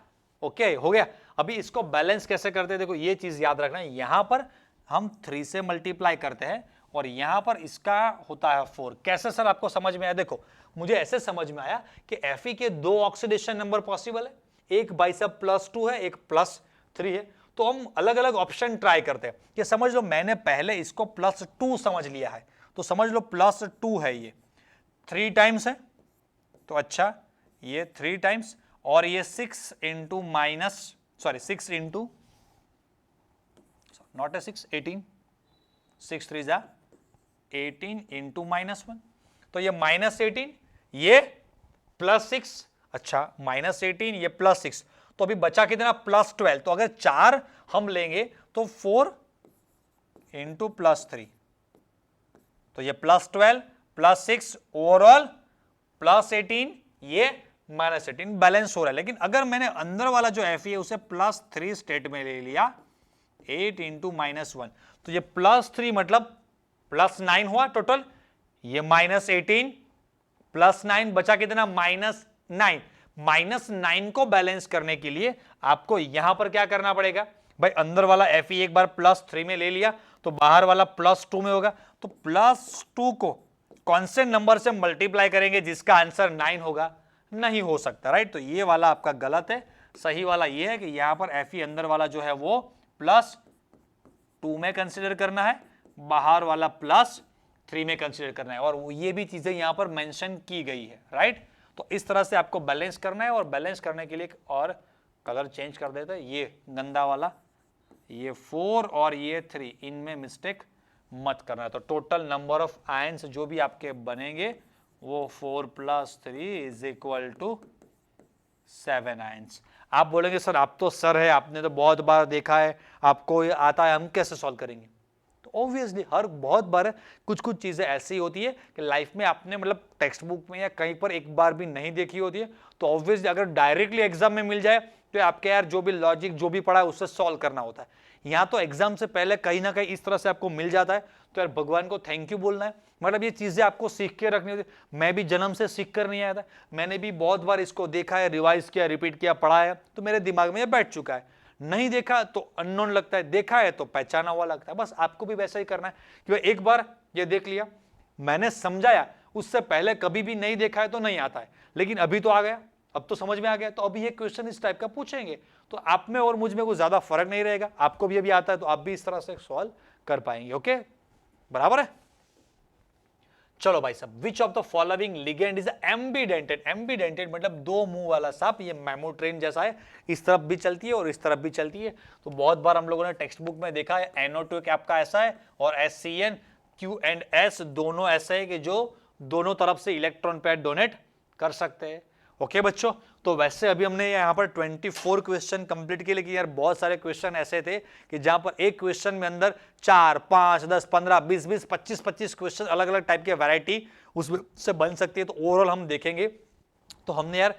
ओके, हो गया। अभी इसको बैलेंस कैसे करते हैं, देखो ये चीज याद रखना है। यहां पर हम 3 से मल्टीप्लाई करते हैं और यहां पर इसका होता है 4। कैसे सर आपको समझ में आया? देखो मुझे ऐसे समझ में आया कि Fe के 2 ऑक्सीडेशन नंबर पॉसिबल है, एक बाई सब +2 है, एक +3 है। तो हम अलग अलग ऑप्शन ट्राई करते हैं। कि समझ लो मैंने पहले इसको +2 समझ लिया है, तो समझ लो +2 है, ये 3 टाइम्स है, तो अच्छा ये 3 टाइम्स, और ये 6 into minus, sorry 6 into, not a 6, 18, 6 3 जा 18 इंटू -1, तो ये -18, ये +6। अच्छा -18, ये +6, तो अभी बचा कितना? +12। तो अगर 4 हम लेंगे तो 4 इंटू +3, तो ये +12 +6 ओवरऑल +18, ये -18 बैलेंस हो रहा है। लेकिन अगर मैंने अंदर वाला जो Fe है उसे +3 स्टेट में ले लिया, 8 इंटू -1, तो ये +3 मतलब +9 हुआ टोटल, ये -18 +9 बचा कितना? -9। -9 को बैलेंस करने के लिए आपको यहां पर क्या करना पड़ेगा भाई? अंदर वाला Fe एक बार +3 में ले लिया तो बाहर वाला +2 में होगा, तो +2 को कांस्टेंट नंबर से मल्टीप्लाई करेंगे जिसका आंसर 9 होगा। नहीं हो सकता, राइट? तो ये वाला आपका गलत है। सही वाला ये है कि यहां पर Fe अंदर वाला जो है वो +2 में कंसीडर करना है, बाहर वाला +3 में कंसीडर करना है, और ये भी चीजें यहां पर मेंशन की गई है, राइट? तो इस तरह से आपको बैलेंस करना है, और बैलेंस करने के लिए एक और कलर चेंज कर देते हैं, ये गंदा वाला, ये 4 और ये 3, इनमें मिस्टेक मत करना है। तो टोटल नंबर ऑफ आयंस जो भी आपके बनेंगे वो 4 + 3 = 7 आयंस। आप बोलेंगे सर आप तो सर है, आपने तो बहुत बार देखा है, आपको ये आता है, हम कैसे सॉल्व करेंगे? तो ऑब्वियसली हर बहुत बार कुछ कुछ चीजें ऐसी होती है कि लाइफ में आपने मतलब टेक्स्ट बुक में या कहीं पर एक बार भी नहीं देखी होती है, तो ऑब्वियसली अगर डायरेक्टली एग्जाम में मिल जाए तो आपके यार जो भी लॉजिक जो भी पढ़ा है उससे सॉल्व करना होता है। यहाँ तो एग्जाम से पहले कहीं ना कहीं इस तरह से आपको मिल जाता है, तो यार भगवान को थैंक यू बोलना है। मतलब ये चीजें आपको सीख के रखनी होती है। मैं भी जन्म से सीख कर नहीं आया था, मैंने भी बहुत बार इसको देखा है, रिवाइज किया, रिपीट किया, पढ़ा है, तो मेरे दिमाग में ये बैठ चुका है। नहीं देखा तो अननोन लगता है, देखा है तो पहचाना हुआ लगता है। बस आपको भी वैसा ही करना है कि एक बार ये देख लिया, मैंने समझाया, उससे पहले कभी भी नहीं देखा है तो नहीं आता है, लेकिन अभी तो आ गया, अब तो समझ में आ गया, तो अभी ये क्वेश्चन इस टाइप का पूछेंगे तो आप में और मुझ में कोई ज्यादा फर्क नहीं रहेगा। आपको भी अभी आता है तो आप भी इस तरह से सॉल्व कर पाएंगे। ओके, बराबर है? चलो भाई साहब, विच of the following ligand is एम्बीडेंटेड? एम्बीडेंटेड मतलब दो मुंह वाला सांप। ये मेमो ट्रेन जैसा है, इस तरफ भी चलती है और इस तरफ भी चलती है। तो बहुत बार हम लोगों ने टेक्स्ट बुक में देखा है, NO2 कैप का ऐसा है और SCN Q एंड S दोनों ऐसे है कि जो दोनों तरफ से इलेक्ट्रॉन पेयर डोनेट कर सकते हैं। ओके बच्चों, तो वैसे अभी हमने यहाँ पर 24 क्वेश्चन कंप्लीट किए, लेकिन यार बहुत सारे क्वेश्चन ऐसे थे कि जहां पर एक क्वेश्चन में अंदर 4, 5, 10, 15, 20, 25 क्वेश्चन अलग अलग टाइप के वैरायटी उसमें से बन सकती है। तो ओवरऑल हम देखेंगे तो हमने यार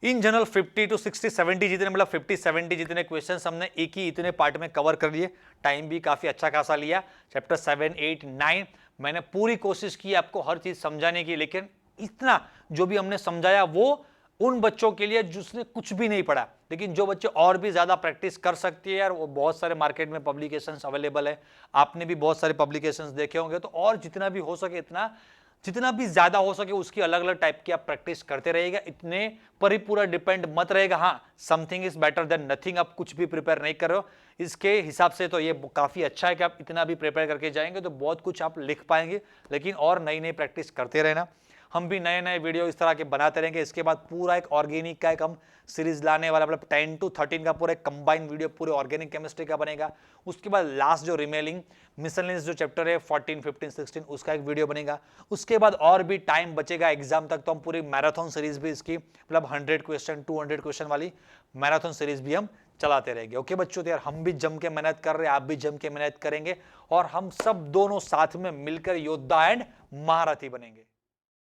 इन जनरल 50 to 60, 70 जितने मतलब 50-70 जितने क्वेश्चन हमने एक ही इतने पार्ट में कवर कर लिए। टाइम भी काफी अच्छा खासा लिया। चैप्टर 7, 8, 9 मैंने पूरी कोशिश की आपको हर चीज समझाने की, लेकिन इतना जो भी हमने समझाया वो उन बच्चों के लिए जिसने कुछ भी नहीं पढ़ा, लेकिन जो बच्चे और भी ज्यादा प्रैक्टिस कर सकती है यार, वो बहुत सारे मार्केट में पब्लिकेशंस अवेलेबल है, आपने भी बहुत सारे पब्लिकेशंस देखे होंगे। तो और जितना भी हो सके इतना, जितना भी ज्यादा हो सके उसकी अलग अलग टाइप की आप प्रैक्टिस करते रहिएगा, इतने पर ही पूरा डिपेंड मत रहेगा। हाँ, something is better than nothing, आप कुछ भी प्रिपेयर नहीं कर रहे हो, इसके हिसाब से तो ये काफी अच्छा है कि आप इतना भी प्रिपेयर करके जाएंगे तो बहुत कुछ आप लिख पाएंगे, लेकिन और नई नई प्रैक्टिस करते रहना। हम भी नए नए वीडियो इस तरह के बनाते रहेंगे। इसके बाद पूरा एक ऑर्गेनिक का एक हम सीरीज लाने वाला, मतलब 10 to 13 का पूरा एक कंबाइंड वीडियो पूरे ऑर्गेनिक केमिस्ट्री का बनेगा। उसके बाद लास्ट जो रिमेनिंग मिसलेनियस जो चैप्टर है 14, 15, 16 उसका एक वीडियो बनेगा। उसके बाद और भी टाइम बचेगा एग्जाम तक, तो हम पूरी मैराथन सीरीज भी इसकी, मतलब 100 क्वेश्चन 200 क्वेश्चन वाली मैराथन सीरीज भी हम चलाते रहेंगे। ओके बच्चों, तो यार हम भी जम के मेहनत कर रहे हैं, आप भी जम के मेहनत करेंगे और हम सब दोनों साथ में मिलकर योद्धा एंड महारथी बनेंगे।